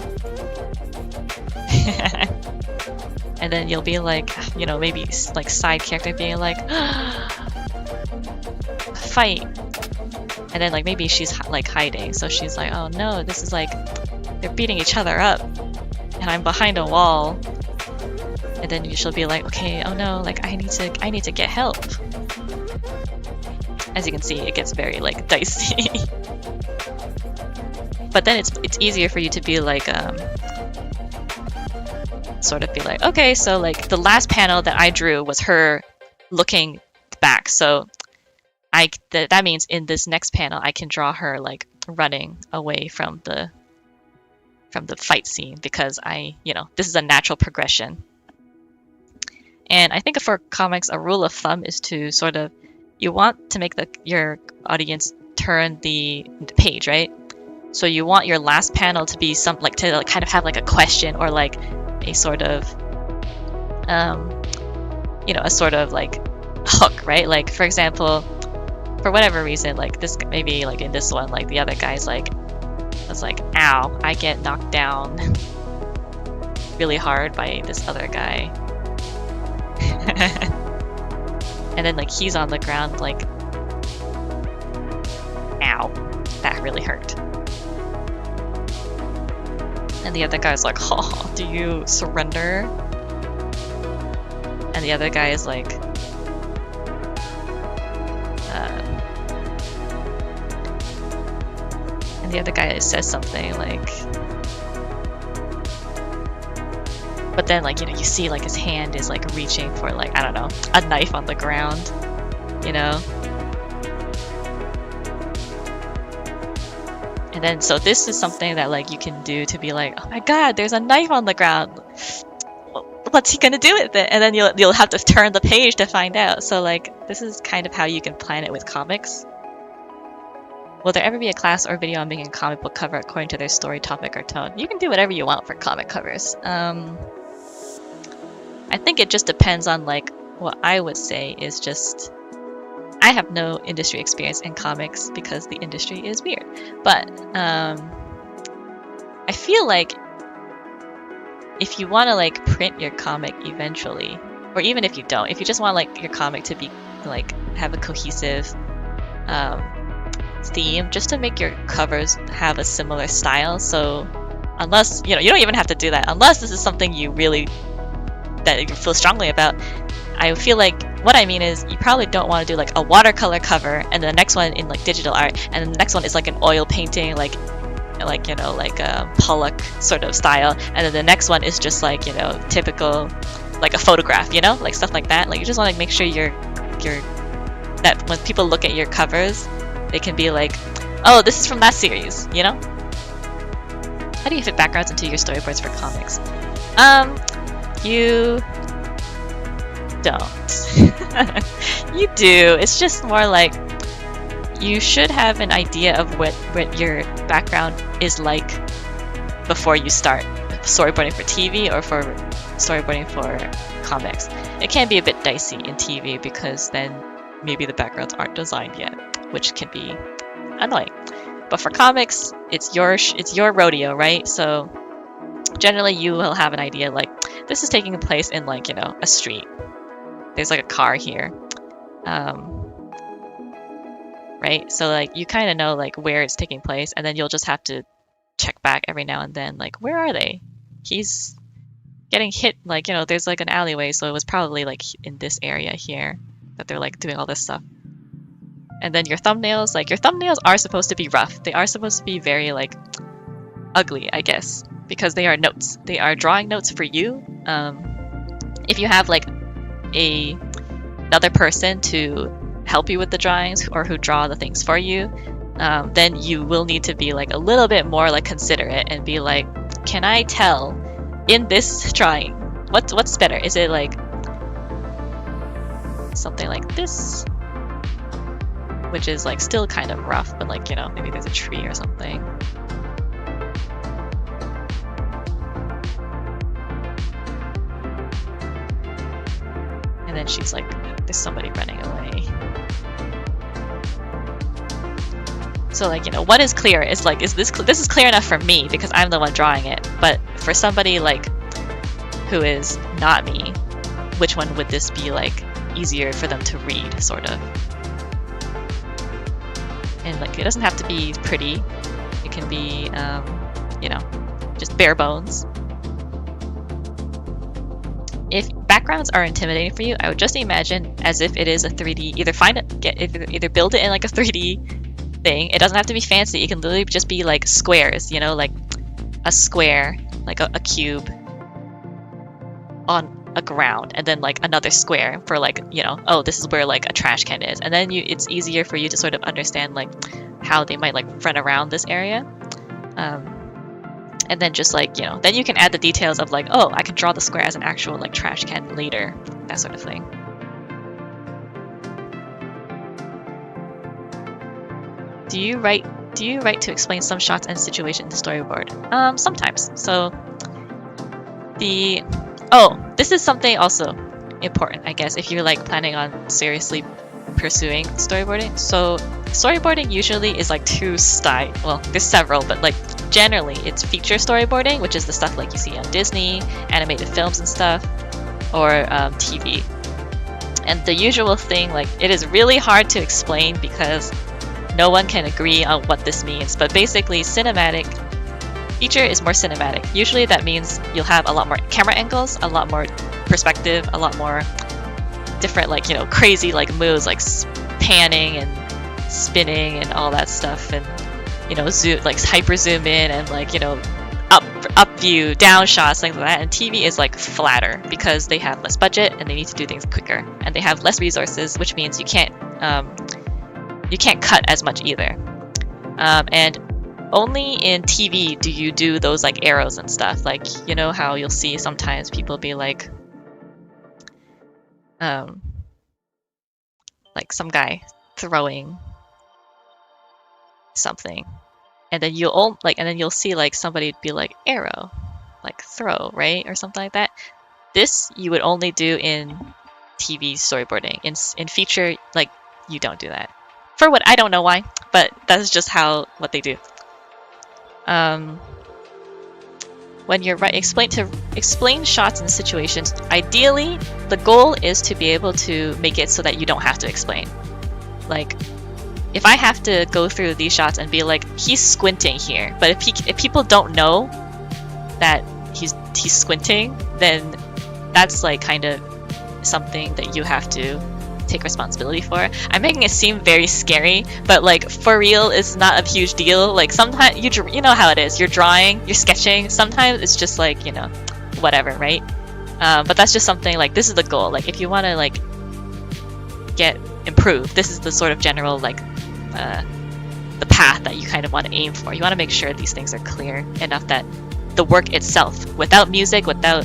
And then you'll be like, you know, maybe like side character being like, fight. And then like maybe she's like hiding, so she's like, oh no, this is like they're beating each other up, and I'm behind a wall. And then she'll be like, okay, oh no, like I need to get help. As you can see, it gets very like dicey. But then it's easier for you to be like sort of be like, okay, so like the last panel that I drew was her looking back, so that means in this next panel I can draw her like running away from the fight scene, because you know, this is a natural progression. And I think for comics, a rule of thumb is to sort of, you want to make your audience turn the page, right? So you want your last panel to be kind of have like a question, or like a sort of you know, a sort of like hook, right? Like for example, for whatever reason, like this, maybe like in this one, like the other guy's like, it's like, ow, I get knocked down really hard by this other guy. And then like he's on the ground like, ow, that really hurt. And the other guy's like, oh, do you surrender? And the other guy is like, and the other guy says something like, but then like, you know, you see like his hand is like reaching for like, I don't know, a knife on the ground, you know? And then, so this is something that like you can do to be like, oh my god, there's a knife on the ground. What's he gonna do with it? And then you'll have to turn the page to find out. So like, this is kind of how you can plan it with comics. Will there ever be a class or video on making a comic book cover according to their story, topic, or tone? You can do whatever you want for comic covers. I think it just depends on like, what I would say is just, I have no industry experience in comics because the industry is weird. But I feel like if you want to like print your comic eventually, or even if you don't, if you just want like your comic to be like have a cohesive theme, just to make your covers have a similar style. So unless, you don't even have to do that, unless this is something that you feel strongly about. I feel like what I mean is you probably don't want to do like a watercolor cover and the next one in like digital art, and then the next one is like an oil painting, like a Pollock sort of style, and then the next one is just like, typical, like a photograph, like stuff like that. Like you just want to make sure that when people look at your covers, they can be like, oh, this is from that series, How do you fit backgrounds into your storyboards for comics? You don't. You do. It's just more like you should have an idea of what your background is like before you start storyboarding for TV or for storyboarding for comics. It can be a bit dicey in TV because then maybe the backgrounds aren't designed yet, which can be annoying. But for comics, it's your rodeo, right? So generally you will have an idea like this is taking place in like, a street. There's like a car here. Right? So like you kind of know like where it's taking place, and then you'll just have to check back every now and then, like, where are they? He's getting hit, like, there's like an alleyway, so it was probably like in this area here that they're like doing all this stuff. And then your thumbnails are supposed to be rough. They are supposed to be very like ugly, I guess, because they are notes. They are drawing notes for you. If you have like another person to help you with the drawings or who draw the things for you, then you will need to be like a little bit more like considerate and be like, can I tell in this drawing what's better? Is it like something like this, which is like still kind of rough, but like, maybe there's a tree or something. And then she's like, there's somebody running away. So like, what is clear is like, this is clear enough for me because I'm the one drawing it, but for somebody like who is not me, which one would this be like easier for them to read, sort of? And like, it doesn't have to be pretty. It can be, just bare bones. If backgrounds are intimidating for you, I would just imagine as if it is a 3D. Either build it in like a 3D thing. It doesn't have to be fancy. It can literally just be like squares, like a square, like a cube on a ground, and then like another square for like, oh, this is where like a trash can is, and then it's easier for you to sort of understand like how they might like run around this area. And then just like, then you can add the details of like, oh, I can draw the square as an actual like trash can later, that sort of thing. Do you write to explain some shots and situations in the storyboard? Sometimes. So this is something also important, I guess, if you're like planning on seriously pursuing storyboarding. So storyboarding usually is like two styles. Well, there's several, but like generally it's feature storyboarding, which is the stuff like you see on Disney, animated films and stuff, or TV. And the usual thing, like, it is really hard to explain because no one can agree on what this means, but basically cinematic feature is more cinematic. Usually that means you'll have a lot more camera angles, a lot more perspective, a lot more different, like, crazy like moves, like panning and spinning and all that stuff, and zoom, like hyper zoom in, and like up view, down shots, things like that. And TV is like flatter because they have less budget and they need to do things quicker, and they have less resources, which means you can't cut as much either. And only in TV do you do those like arrows and stuff. Like, how you'll see sometimes people be like some guy throwing something, and then you'll see like somebody be like arrow, like throw, right, or something like that. This you would only do in TV storyboarding. In feature, like, you don't do that. For what, I don't know why, but that's just what they do. When you're explain shots and situations, ideally the goal is to be able to make it so that you don't have to explain. Like, if I have to go through these shots and be like, he's squinting here, but if people don't know that he's squinting, then that's like kind of something that you have to take responsibility for. I'm making it seem very scary, but like for real, it's not a huge deal. Like sometimes you know how it is. You're drawing, you're sketching. Sometimes it's just like, you know, whatever, right? But that's just something like, this is the goal. Like if you want to like get improved, this is the sort of general like the path that you kind of want to aim for. You want to make sure these things are clear enough that the work itself, without music, without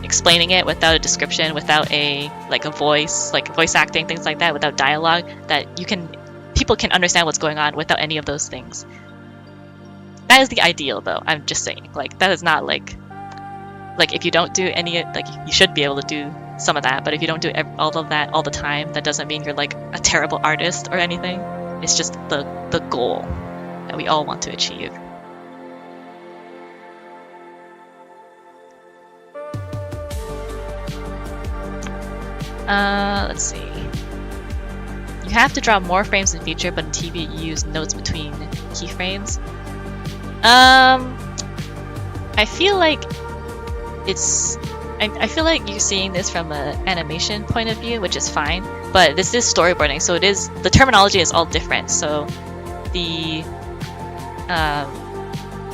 explaining it, without a description, without a voice, like voice acting, things like that, without dialogue, that people can understand what's going on without any of those things. That is the ideal, though. I'm just saying, like, that is not like if you don't do any, like, you should be able to do some of that, but if you don't do all of that all the time, that doesn't mean you're like a terrible artist or anything. It's just the goal that we all want to achieve. Let's see. You have to draw more frames in Feature, but in TV you use notes between keyframes. I feel like I feel like you're seeing this from an animation point of view, which is fine, but this is storyboarding, so the terminology is all different. So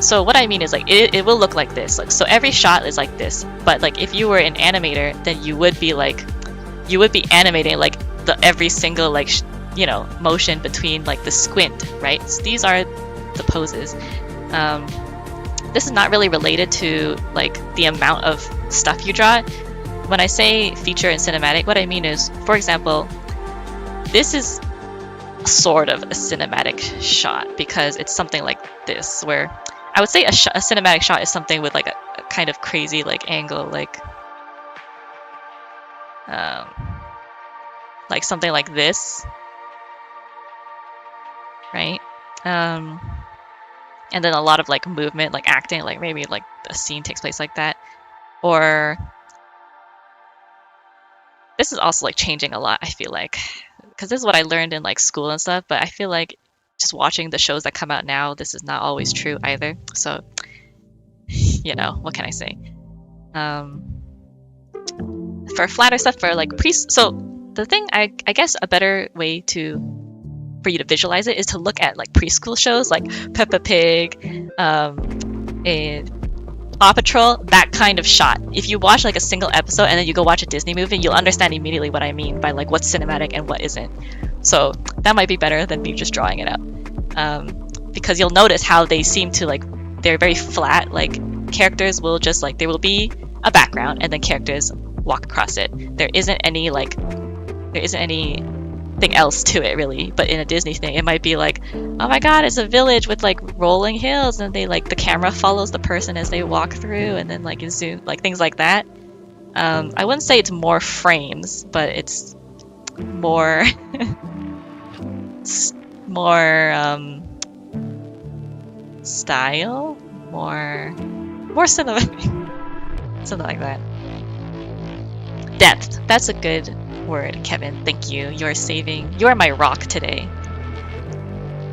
so what I mean is, like, it will look like this. Like, so every shot is like this, but like if you were an animator, then you would be animating like every single like you know, motion between like the squint, right? So these are the poses. This is not really related to like the amount of stuff you draw. When I say feature and cinematic, what I mean is, for example, this is sort of a cinematic shot because it's something like this, where I would say a cinematic shot is something with like a kind of crazy like angle, like something like this, right? And then a lot of like movement, like acting, like maybe like a scene takes place like that. Or this is also like changing a lot, I feel like, because this is what I learned in like school and stuff, but I feel like just watching the shows that come out now, this is not always true either. So, you know, what can I say? For flatter stuff, for like so the thing, I guess a better way for you to visualize it is to look at like preschool shows like Peppa Pig, and Paw Patrol, that kind of shot. If you watch like a single episode and then you go watch a Disney movie, you'll understand immediately what I mean by like what's cinematic and what isn't. So that might be better than me just drawing it out, because you'll notice how they seem to like, they're very flat. Like characters will just like, there will be a background and then characters walk across it. There isn't anything else to it really. But in a Disney thing, it might be like, oh my god, it's a village with like rolling hills, and they like the camera follows the person as they walk through, and then like you zoom, like things like that. I wouldn't say it's more frames, but it's more style, more cinematic, something like that. Depth, that's a good word, Kevin. Thank you. You're my rock today.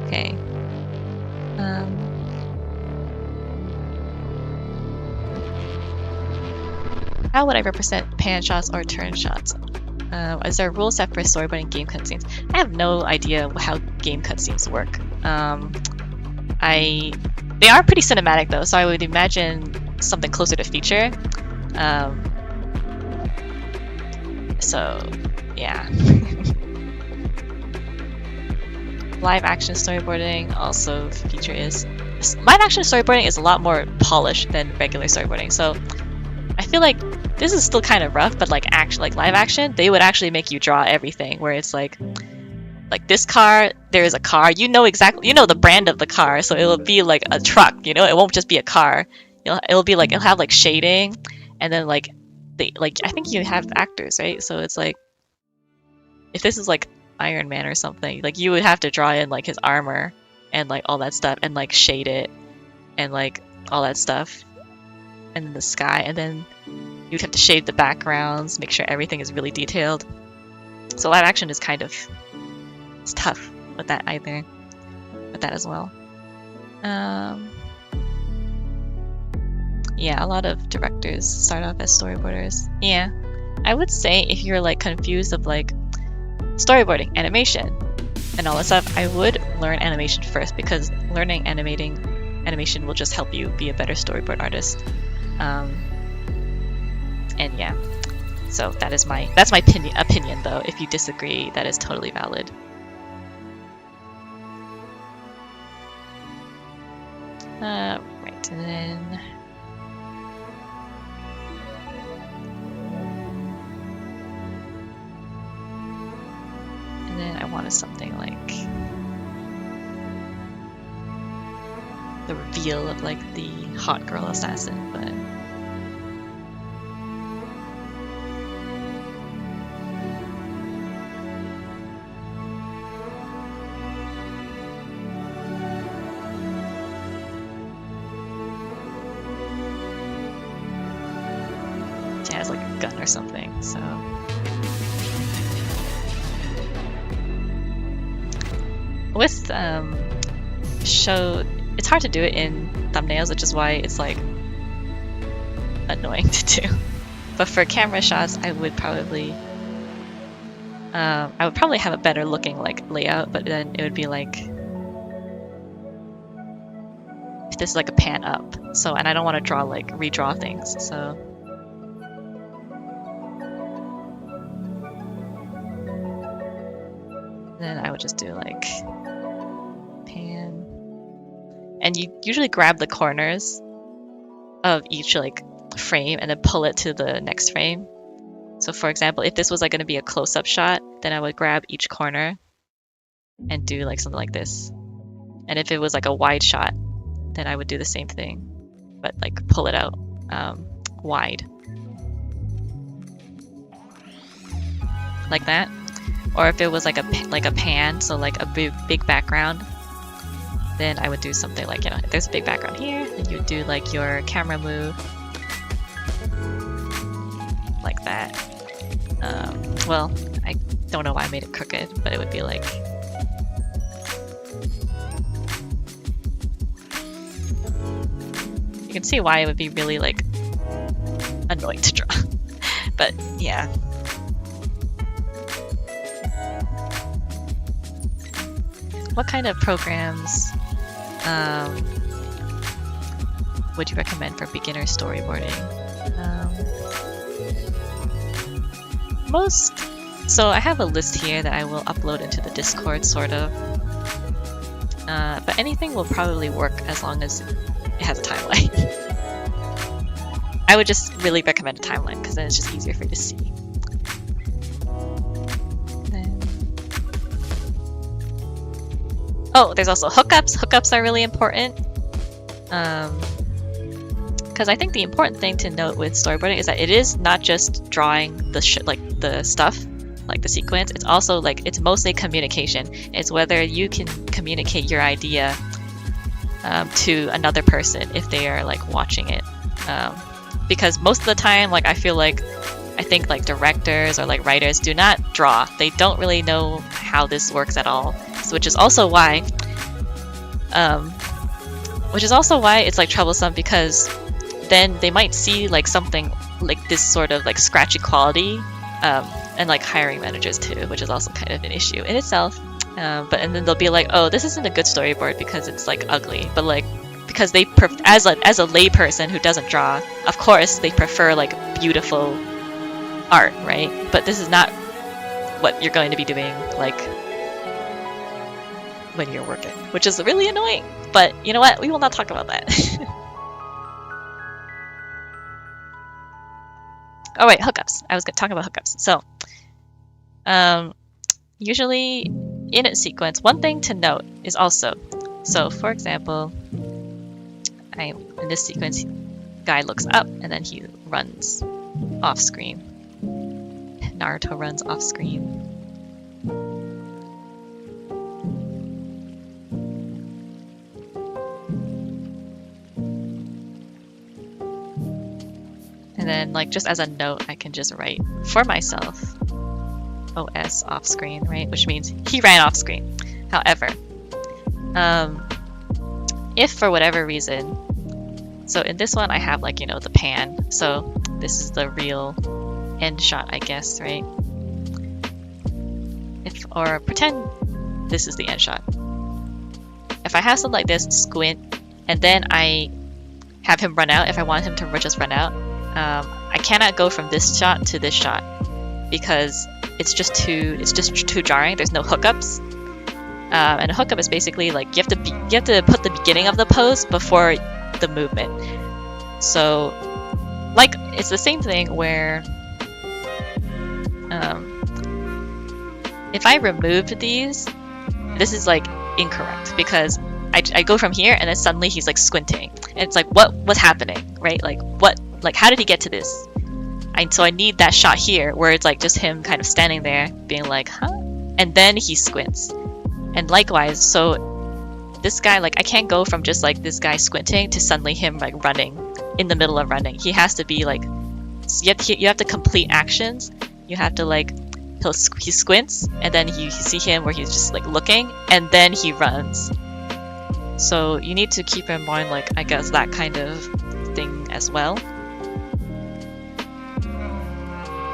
Okay. How would I represent pan shots or turn shots? Is there a rule set for storyboarding game cutscenes? I have no idea how game cutscenes work. They are pretty cinematic though, so I would imagine something closer to feature. So, yeah. Live action storyboarding also feature is... Live action storyboarding is a lot more polished than regular storyboarding, so I feel like this is still kind of rough, but like live action, they would actually make you draw everything, where it's like this car, there is a car, you know the brand of the car, so it'll be like a truck, you know, it won't just be a car. It'll be like, it'll have like shading, and then like I think you have actors, right? So it's like, if this is like Iron Man or something, like you would have to draw in like his armor and like all that stuff, and like shade it and like all that stuff, and then the sky, and then you'd have to shade the backgrounds, make sure everything is really detailed. So live action is kind of, it's tough with that as well. Yeah, a lot of directors start off as storyboarders. Yeah, I would say if you're like confused of like storyboarding, animation, and all that stuff, I would learn animation first, because learning animation will just help you be a better storyboard artist. And yeah, so that's my opinion though. If you disagree, that is totally valid. Right, and then I wanted something like the reveal of like the hot girl assassin, but she has like a gun or something, so. With it's hard to do it in thumbnails, which is why it's like annoying to do. But for camera shots, I would probably have a better looking like layout, but then it would be like, if this is like a pan up, so, and I don't want to redraw things, so. Then I would just do like pan, and you usually grab the corners of each like frame and then pull it to the next frame. So for example, if this was like going to be a close-up shot, then I would grab each corner and do like something like this. And if it was like a wide shot, then I would do the same thing, but like pull it out wide, like that. Or if it was like a pan, so like a big background, then I would do something like, if there's a big background here, then you would do like your camera move like that. Well, I don't know why I made it crooked, but it would be like, you can see why it would be really like annoying to draw. But yeah. What kind of programs would you recommend for beginner storyboarding? So I have a list here that I will upload into the Discord, sort of. But anything will probably work as long as it has a timeline. I would just really recommend a timeline, because then it's just easier for you to see. Oh, there's also hookups. Hookups are really important. Because I think the important thing to note with storyboarding is that it is not just drawing the stuff, like the sequence. It's also like, it's mostly communication. It's whether you can communicate your idea to another person if they are like watching it. Because most of the time, like I think like directors or like writers do not draw. They don't really know how this works at all. Which is also why it's like troublesome, because then they might see like something like this sort of like scratchy quality, and like hiring managers too, which is also kind of an issue in itself. And then they'll be like, oh, this isn't a good storyboard because it's like ugly. But like, because they as a layperson who doesn't draw, of course they prefer like beautiful art, right? But this is not what you're going to be doing like when you're working, which is really annoying. But you know what? We will not talk about that. Oh wait, hookups. I was talking about hookups. So, usually in a sequence, one thing to note is also, so for example, in this sequence, guy looks up and then he runs off screen. Naruto runs off screen. And then, like, just as a note, I can just write for myself OS off screen, right? Which means he ran off screen. However, if for whatever reason So in this one, I have like, you know, the pan. So this is the real end shot, I guess, right? Or pretend this is the end shot. If I have something like this, squint, and then I have him run out, if I want him to just run out, I cannot go from this shot to this shot because it's just too jarring. There's no hookups, and a hookup is basically like you have to put the beginning of the pose before the movement. So, like, it's the same thing where if I removed these, this is like incorrect because I go from here and then suddenly he's like squinting and it's like what's happening, right? Like how did he get to this? So I need that shot here where it's like just him kind of standing there being like, huh? And then he squints. And likewise, so this guy, like I can't go from just like this guy squinting to suddenly him like running in the middle of running. He has to be like, you have to complete actions. You have to like, he squints and then you see him where he's just like looking and then he runs. So you need to keep in mind, like, I guess that kind of thing as well.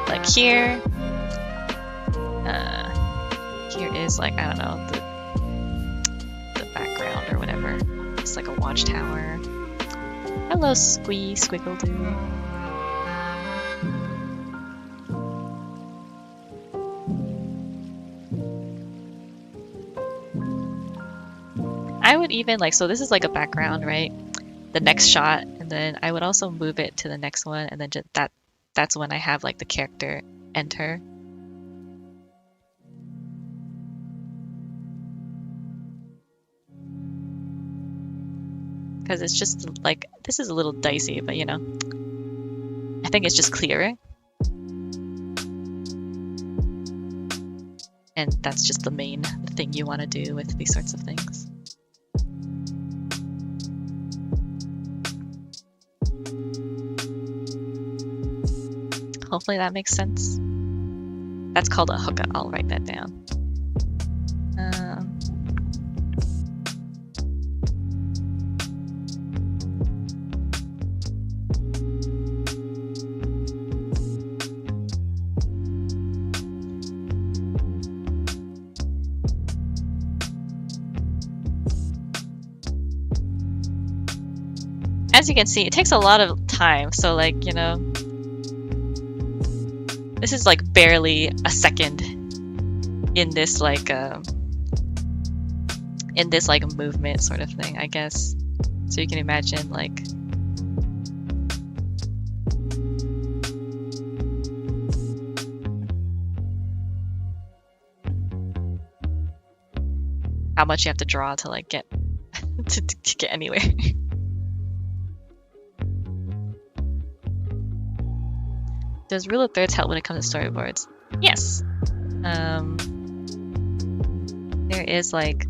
Like here is like, I don't know, the background or whatever. It's like a watchtower. Hello, Squiggle-Doo. I would even like, so this is like a background, right? The next shot, and then I would also move it to the next one, and then just that's when I have like the character enter. Because it's just like, this is a little dicey, but you know, I think it's just clearer. And that's just the main thing you want to do with these sorts of things. Hopefully that makes sense. That's called a hookup. I'll write that down. As you can see, it takes a lot of time. So like, you know, this is like barely a second in this like movement sort of thing, I guess. So you can imagine like how much you have to draw to like get to get anywhere. Does rule of thirds help when it comes to storyboards? Yes. There is like,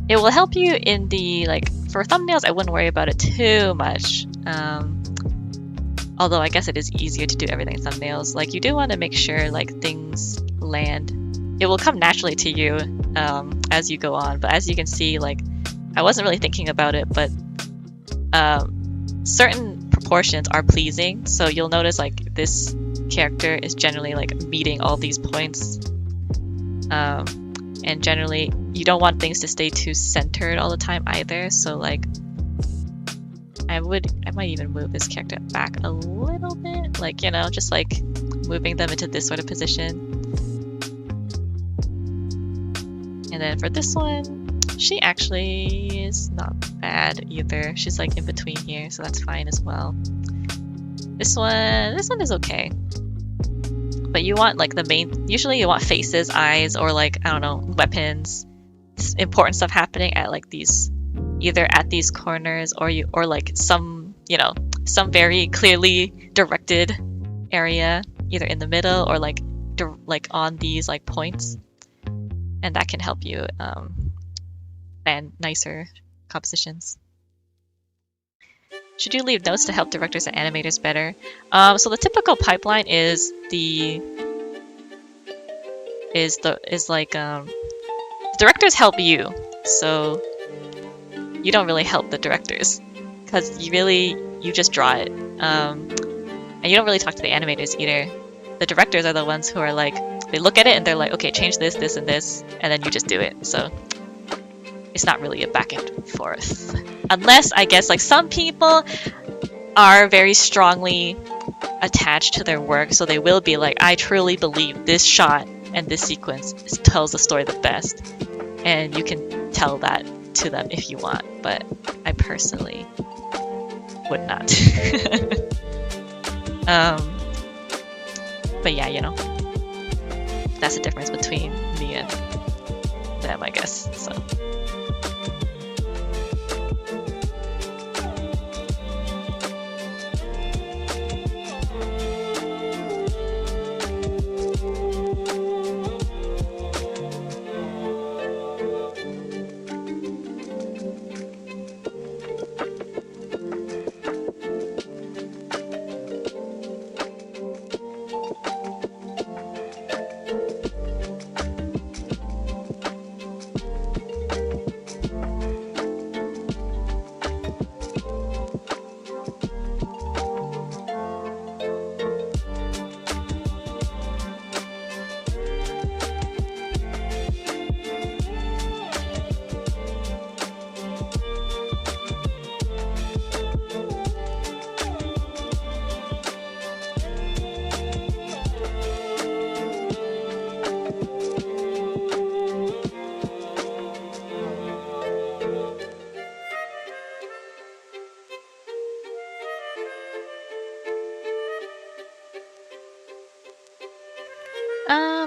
it will help you in the like, for thumbnails I wouldn't worry about it too much. Although I guess it is easier to do everything in thumbnails. Like you do want to make sure like things land. It will come naturally to you as you go on. But as you can see, like I wasn't really thinking about it, but certain proportions are pleasing, so you'll notice like this character is generally like meeting all these points, and generally you don't want things to stay too centered all the time either, so like I might even move this character back a little bit, like, you know, just like moving them into this sort of position. And then for this one, she actually is not bad either. She's like in between here, so that's fine as well. This one is okay. But you want like the main, usually you want faces, eyes, or like, I don't know, weapons, important stuff happening at like these, either at these corners or like some, you know, some very clearly directed area, either in the middle or like on these like points. And that can help you plan nicer compositions. Should you leave notes to help directors and animators better? So the typical pipeline is directors help you, so you don't really help the directors, because you just draw it. And you don't really talk to the animators either. The directors are the ones who are like, they look at it and they're like, okay, change this, this, and this, and then you just do it. So it's not really a back and forth. Unless, I guess, like some people are very strongly attached to their work, so they will be like, I truly believe this shot and this sequence tells the story the best. And you can tell that to them if you want, but I personally would not. But yeah, that's the difference between me and them, I guess. So.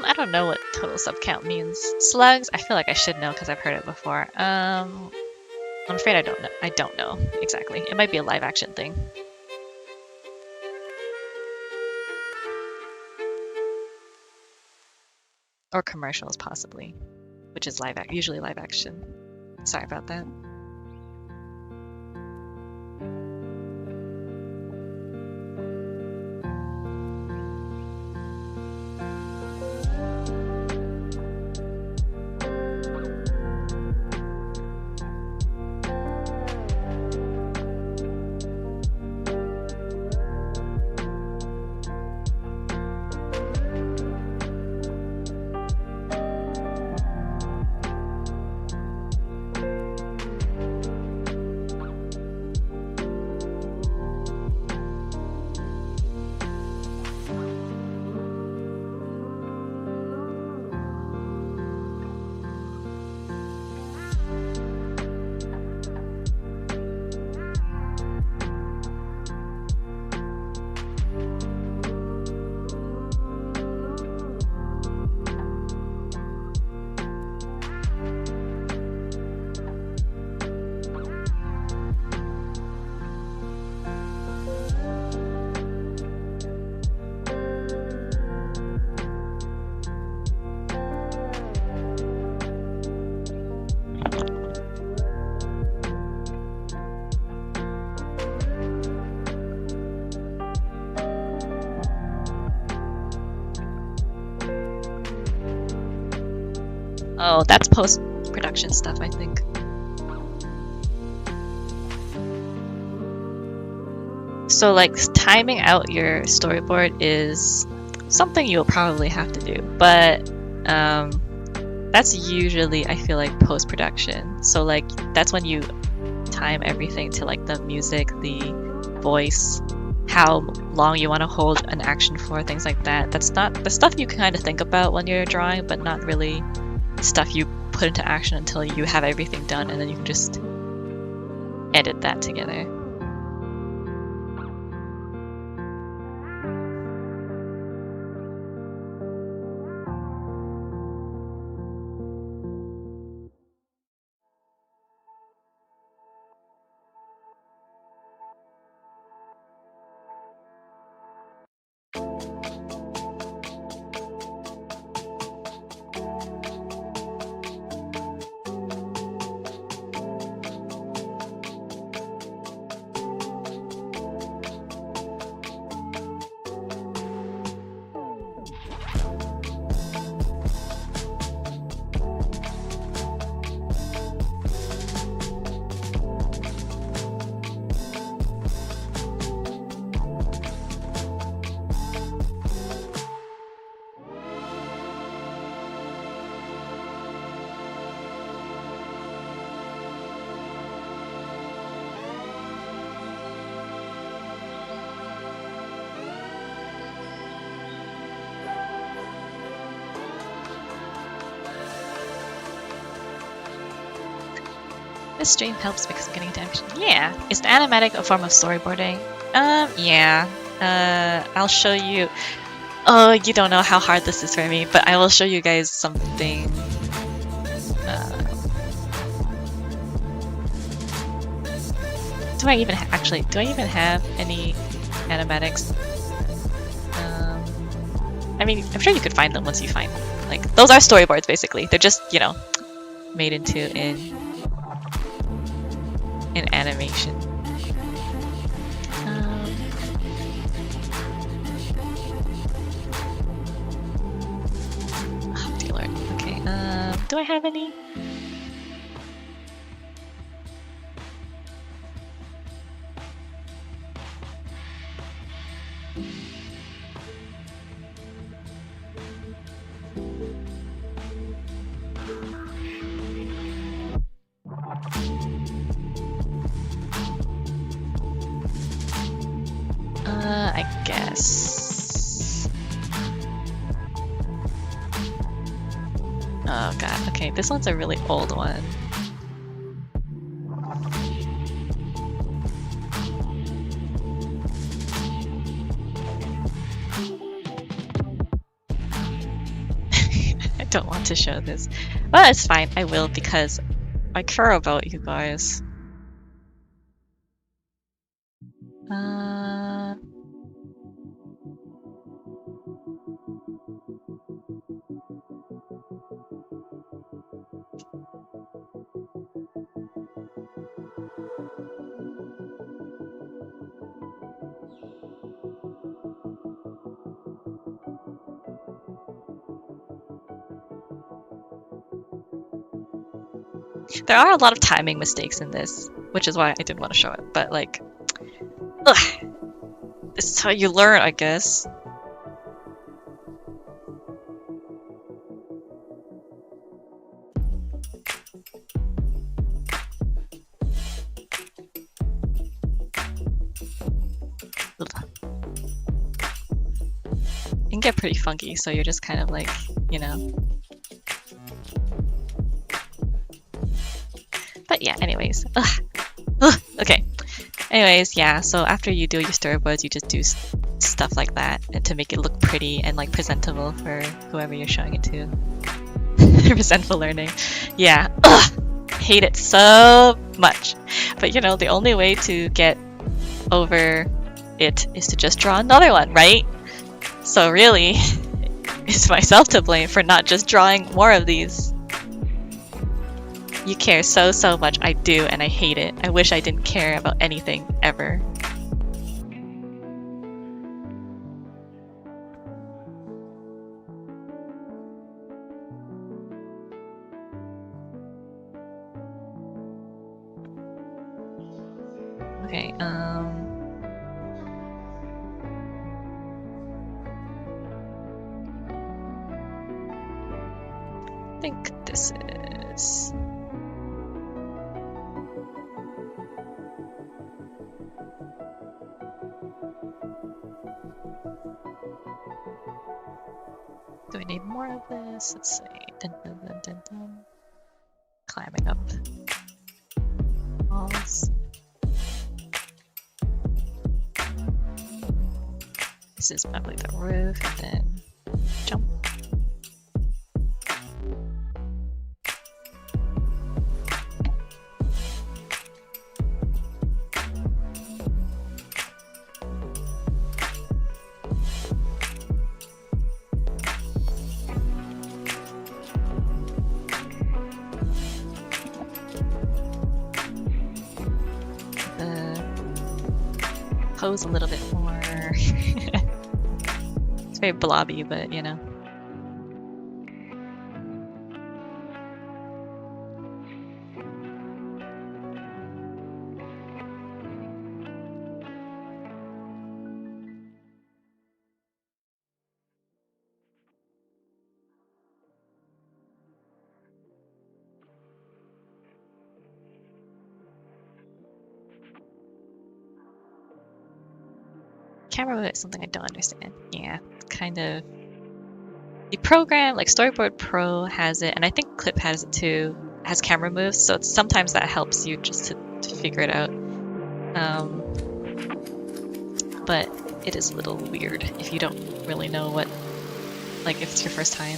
I don't know what total sub count means. Slugs, I feel like I should know because I've heard it before. I'm afraid I don't know. I don't know exactly. It might be a live action thing. Or commercials, possibly. Which is usually live action. Sorry about that. Oh, that's post-production stuff, I think. So, like, timing out your storyboard is something you'll probably have to do, but that's usually, I feel like, post-production. So, like, that's when you time everything to, like, the music, the voice, how long you want to hold an action for, things like that. That's not the stuff you can kind of think about when you're drawing, but not really stuff you put into action until you have everything done, and then you can just edit that together. This stream helps because I'm getting attention. Yeah. Is the animatic a form of storyboarding? Yeah. I'll show you. Oh, you don't know how hard this is for me, but I will show you guys something. Do I even do I even have any animatics? I mean, I'm sure you could find them once you find them. Like, those are storyboards, basically. They're just, you know, made into in animation. Oh, dear Lord. Okay, do I have any? I guess. Oh god, okay, this one's a really old one. I don't want to show this. Well, it's fine, I will, because I care about you guys. There are a lot of timing mistakes in this, which is why I didn't want to show it, but like, ugh, this is how you learn, I guess. It can get pretty funky, so you're just kind of like, you know. But yeah, anyways. Ugh. Ugh. Okay. Anyways, yeah, so after you do your storyboards, you just do stuff like that and to make it look pretty and like presentable for whoever you're showing it to. Resentful learning. Yeah. Ugh. Hate it so much. But you know, the only way to get over it is to just draw another one, right? So really, it's myself to blame for not just drawing more of these. You care so much. I do, and I hate it. I wish I didn't care about anything ever. Okay, I think this is... Do we need more of this? Let's see. Dun, dun, dun, dun, dun. Climbing up walls. This is probably the roof, and then jump. Pose a little bit more. It's very blobby, but you know. Camera mode is something I don't understand. Yeah, kind of. The program, like Storyboard Pro has it, and I think Clip has it too. has camera moves, so sometimes that helps you just to figure it out. But it is a little weird if you don't really know what, like if it's your first time.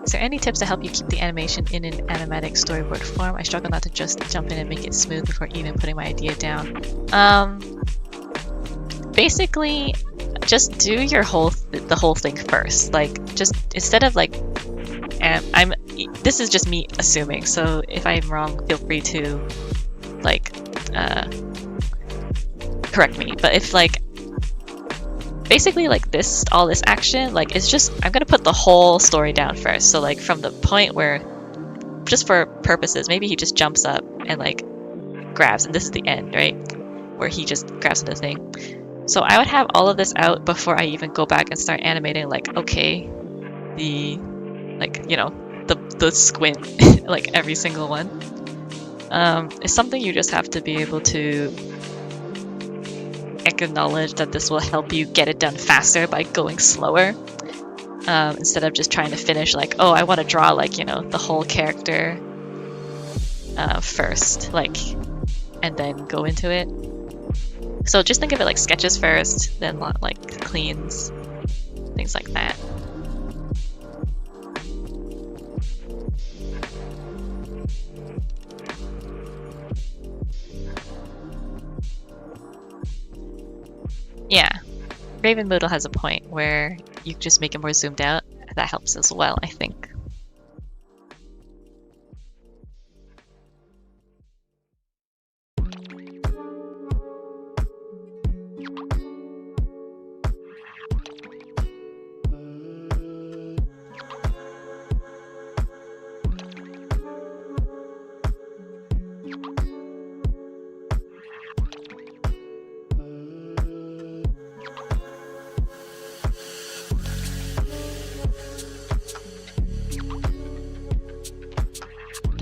Is there any tips to help you keep the animation in an animatic storyboard form? I struggle not to just jump in and make it smooth before even putting my idea down. Basically, just do your the whole thing first. Like, just instead of like, this is just me assuming. So if I'm wrong, feel free to like correct me. But if like, basically like all this action, like it's just, I'm gonna put the whole story down first. So like from the point where, just for purposes, maybe he just jumps up and like grabs, and this is the end, right? Where he just grabs the thing. So I would have all of this out before I even go back and start animating, like, okay, the, like, you know, the squint, like every single one. It's something you just have to be able to acknowledge that this will help you get it done faster by going slower. Instead of just trying to finish like, oh, I want to draw like, you know, the whole character first, like, and then go into it. So just think of it like sketches first, then like cleans, things like that. Yeah, Raven Moodle has a point where you just make it more zoomed out. That helps as well, I think.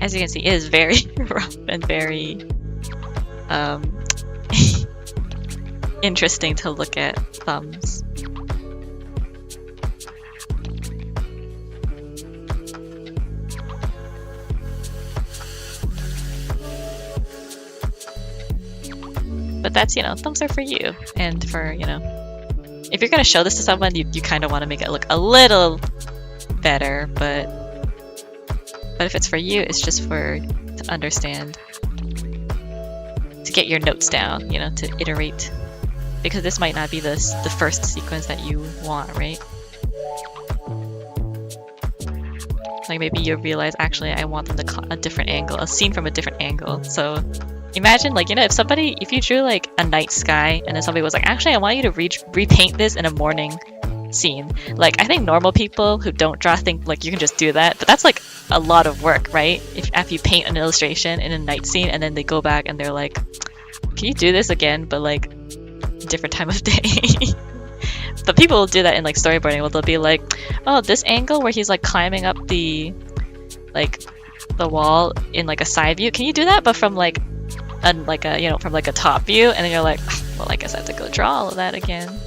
As you can see, it is very rough and very interesting to look at thumbs. But that's, you know, thumbs are for you, and for, you know, if you're gonna show this to someone, you kind of want to make it look a little better, but if it's for you, it's just to understand, to get your notes down, you know, to iterate, because this might not be the first sequence that you want, right? Like maybe you realize, actually, I want them to a different angle, a scene from a different angle. So imagine, like, you know, if you drew like a night sky, and then somebody was like, actually, I want you to repaint this in a morning scene. Like, I think normal people who don't draw think like you can just do that, but that's like a lot of work, right? If you paint an illustration in a night scene and then they go back and they're like, can you do this again, but like different time of day? But people will do that in like storyboarding, where they'll be like, oh, this angle where he's like climbing up the wall in like a side view, can you do that but from like a you know, from like a top view? And then you're like, well, I guess I have to go draw all of that again.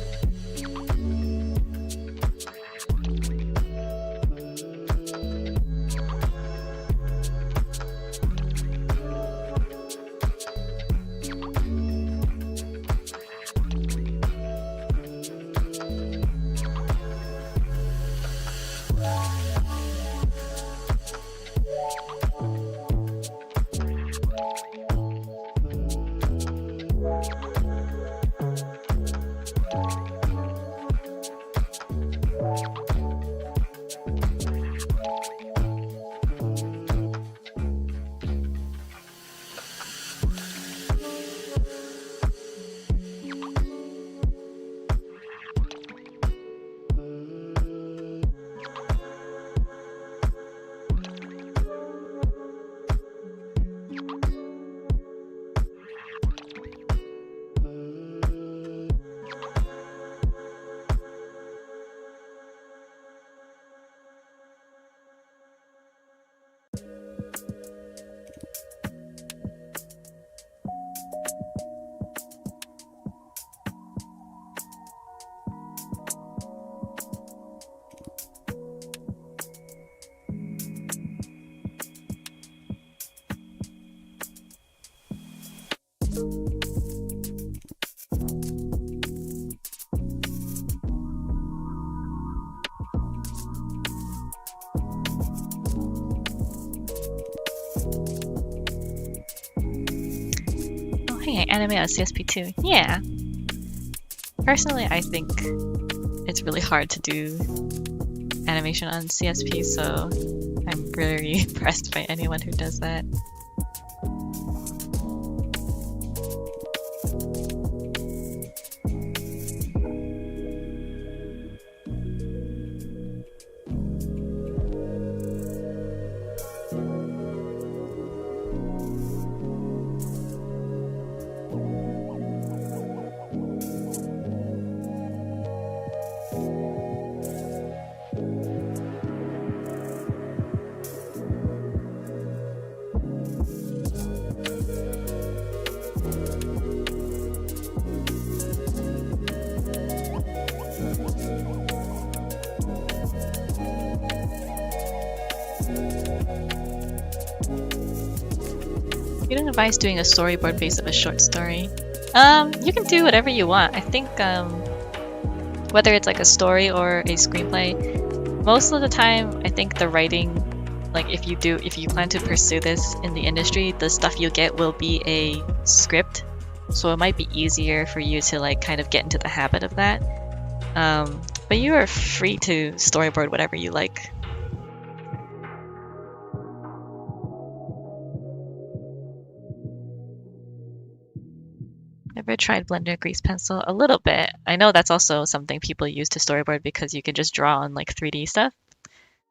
Hey, animate on CSP2. Yeah. Personally, I think it's really hard to do animation on CSP, so I'm really impressed by anyone who does that. You don't advise doing a storyboard based of a short story. You can do whatever you want. I think whether it's like a story or a screenplay, most of the time I think the writing, like if you plan to pursue this in the industry, the stuff you get will be a script. So it might be easier for you to like kind of get into the habit of that. But you are free to storyboard whatever you like. Ever tried Blender Grease Pencil? A little bit. I know that's also something people use to storyboard because you can just draw on like 3D stuff.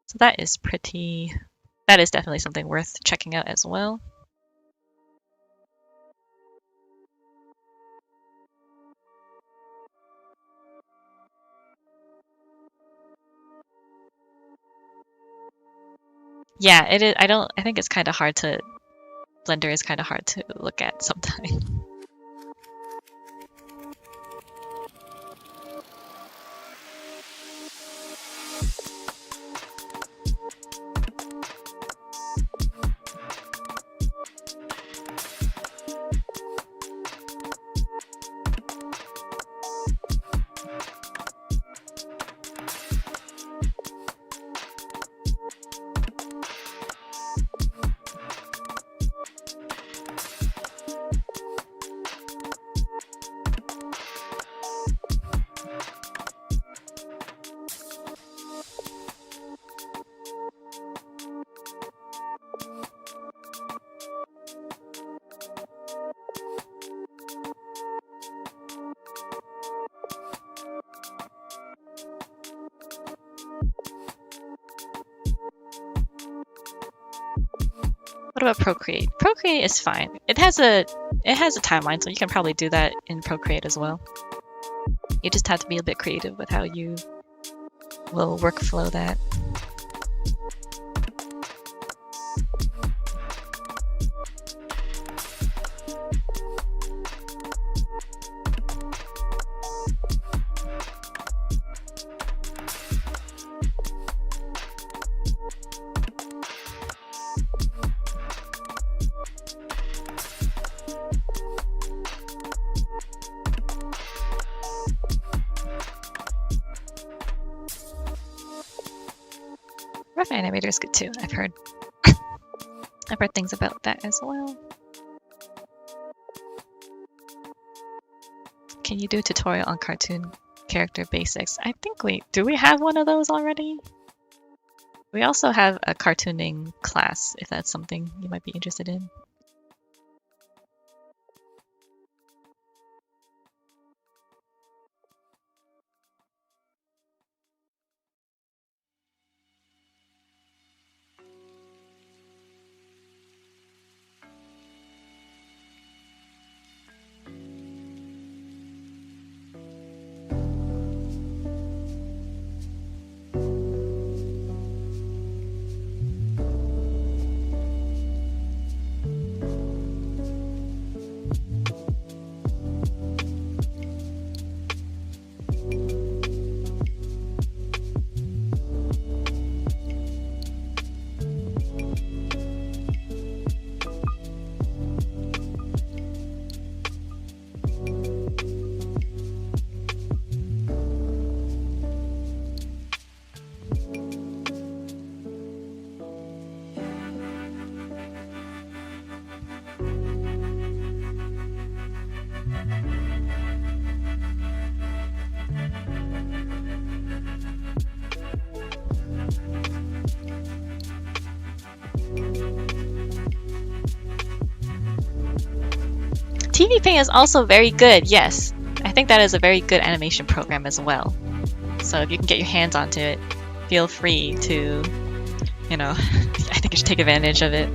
So that is definitely something worth checking out as well. Yeah, it is. I think it's kind of hard to, Blender is kind of hard to look at sometimes. What about Procreate? Procreate is fine. It has a timeline, so you can probably do that in Procreate as well. You just have to be a bit creative with how you will workflow that. Rough Animator is good too. I've heard things about that as well. Can you do a tutorial on cartoon character basics? I think do we have one of those already? We also have a cartooning class, if that's something you might be interested in. TV Paint is also very good, yes. I think that is a very good animation program as well. So if you can get your hands onto it, feel free to, you know, I think you should take advantage of it.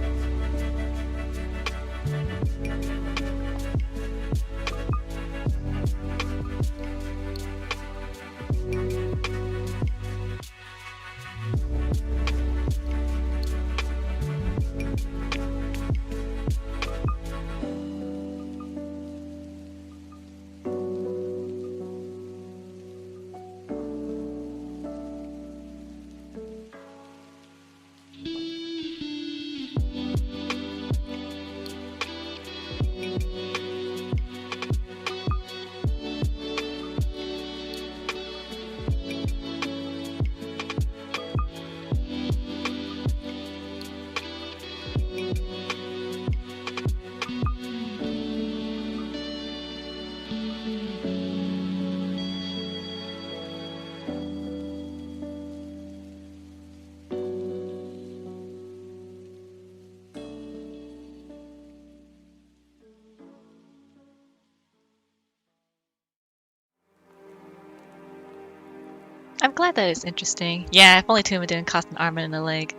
I'm glad that it's interesting. Yeah, if only Tuma didn't cost an arm and a leg.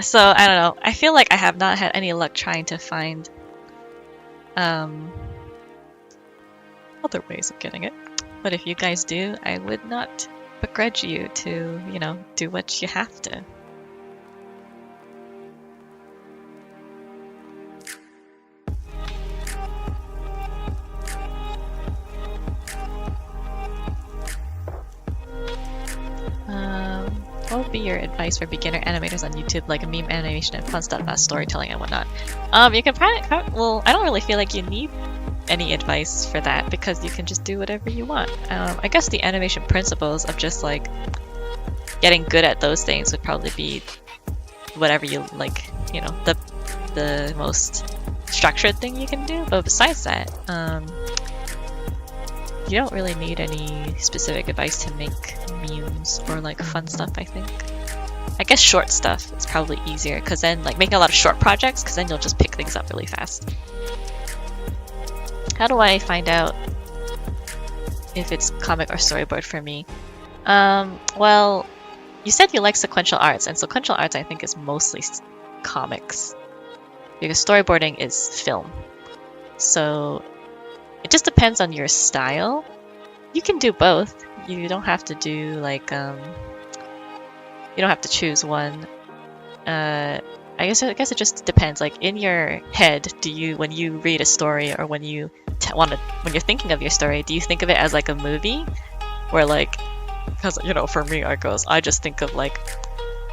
So, I don't know. I feel like I have not had any luck trying to find other ways of getting it. But if you guys do, I would not begrudge you to, you know, do what you have to. What would be your advice for beginner animators on YouTube, like a meme animation and fun stuff about storytelling and whatnot? You can probably, well, I don't really feel like you need any advice for that because you can just do whatever you want. I guess the animation principles of just like getting good at those things would probably be whatever you like, you know, the most structured thing you can do. But besides that, you don't really need any specific advice to make memes or like fun stuff, I think. I guess short stuff is probably easier because then like making a lot of short projects because then you'll just pick things up really fast. How do I find out if it's comic or storyboard for me? Well, you said you like sequential arts, and sequential arts I think is mostly comics because storyboarding is film. So it just depends on your style. You can do both. You don't have to do like you don't have to choose one. I guess it just depends. Like in your head, do you, when you read a story or when you when you're thinking of your story, do you think of it as like a movie, or like, because you know, for me, I just think of like,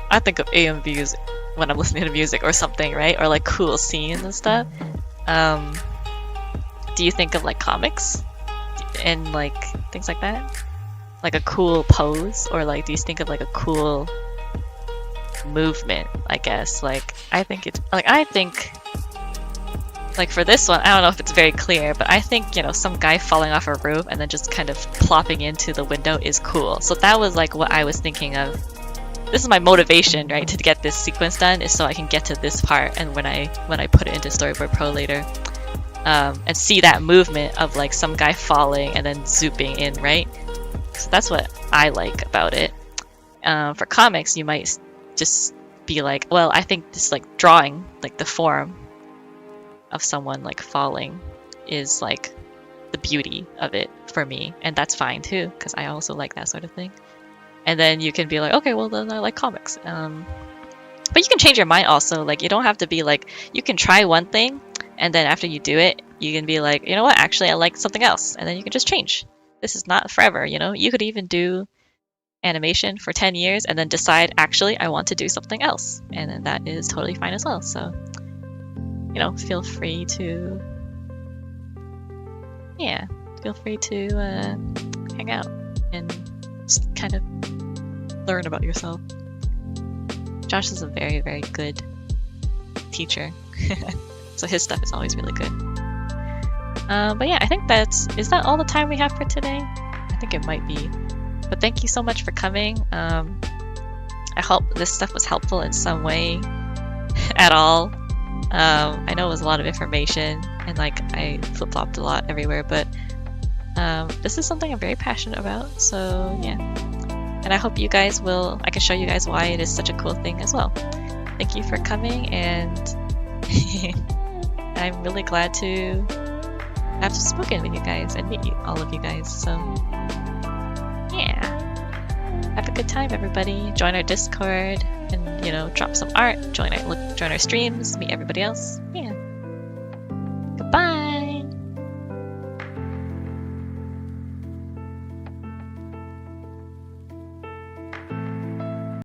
I think of AMVs when I'm listening to music or something, right? Or like cool scenes and stuff. Do you think of like comics and like things like that? Like a cool pose, or like do you think of like a cool movement, I guess? Like I think like for this one, I don't know if it's very clear, but I think, you know, some guy falling off a roof and then just kind of plopping into the window is cool. So that was like what I was thinking of. This is my motivation, right, to get this sequence done, is so I can get to this part, and when I put it into Storyboard Pro later, and see that movement of like some guy falling and then zooming in, right? So that's what I like about it. For comics, you might just be like, well, I think this like drawing, like the form of someone like falling is like the beauty of it for me, and that's fine too, because I also like that sort of thing. And then you can be like, okay, well then I like comics. But you can change your mind also. Like you don't have to be like, you can try one thing, and then after you do it, you can be like, you know what, actually I like something else, and then you can just change. This is not forever, you know? You could even do animation for 10 years and then decide, actually I want to do something else, and then that is totally fine as well. So, you know, feel free to hang out and just kind of learn about yourself. Josh is a very, very good teacher. So his stuff is always really good. But yeah, I think is that all the time we have for today? I think it might be. But thank you so much for coming. I hope this stuff was helpful in some way at all. I know it was a lot of information and like I flip-flopped a lot everywhere, but this is something I'm very passionate about, so yeah. And I hope you guys I can show you guys why it is such a cool thing as well. Thank you for coming, and I'm really glad to have spoken with you guys and meet all of you guys, so yeah. Have a good time, everybody. Join our Discord and, you know, drop some art, join our streams, meet everybody else. Yeah.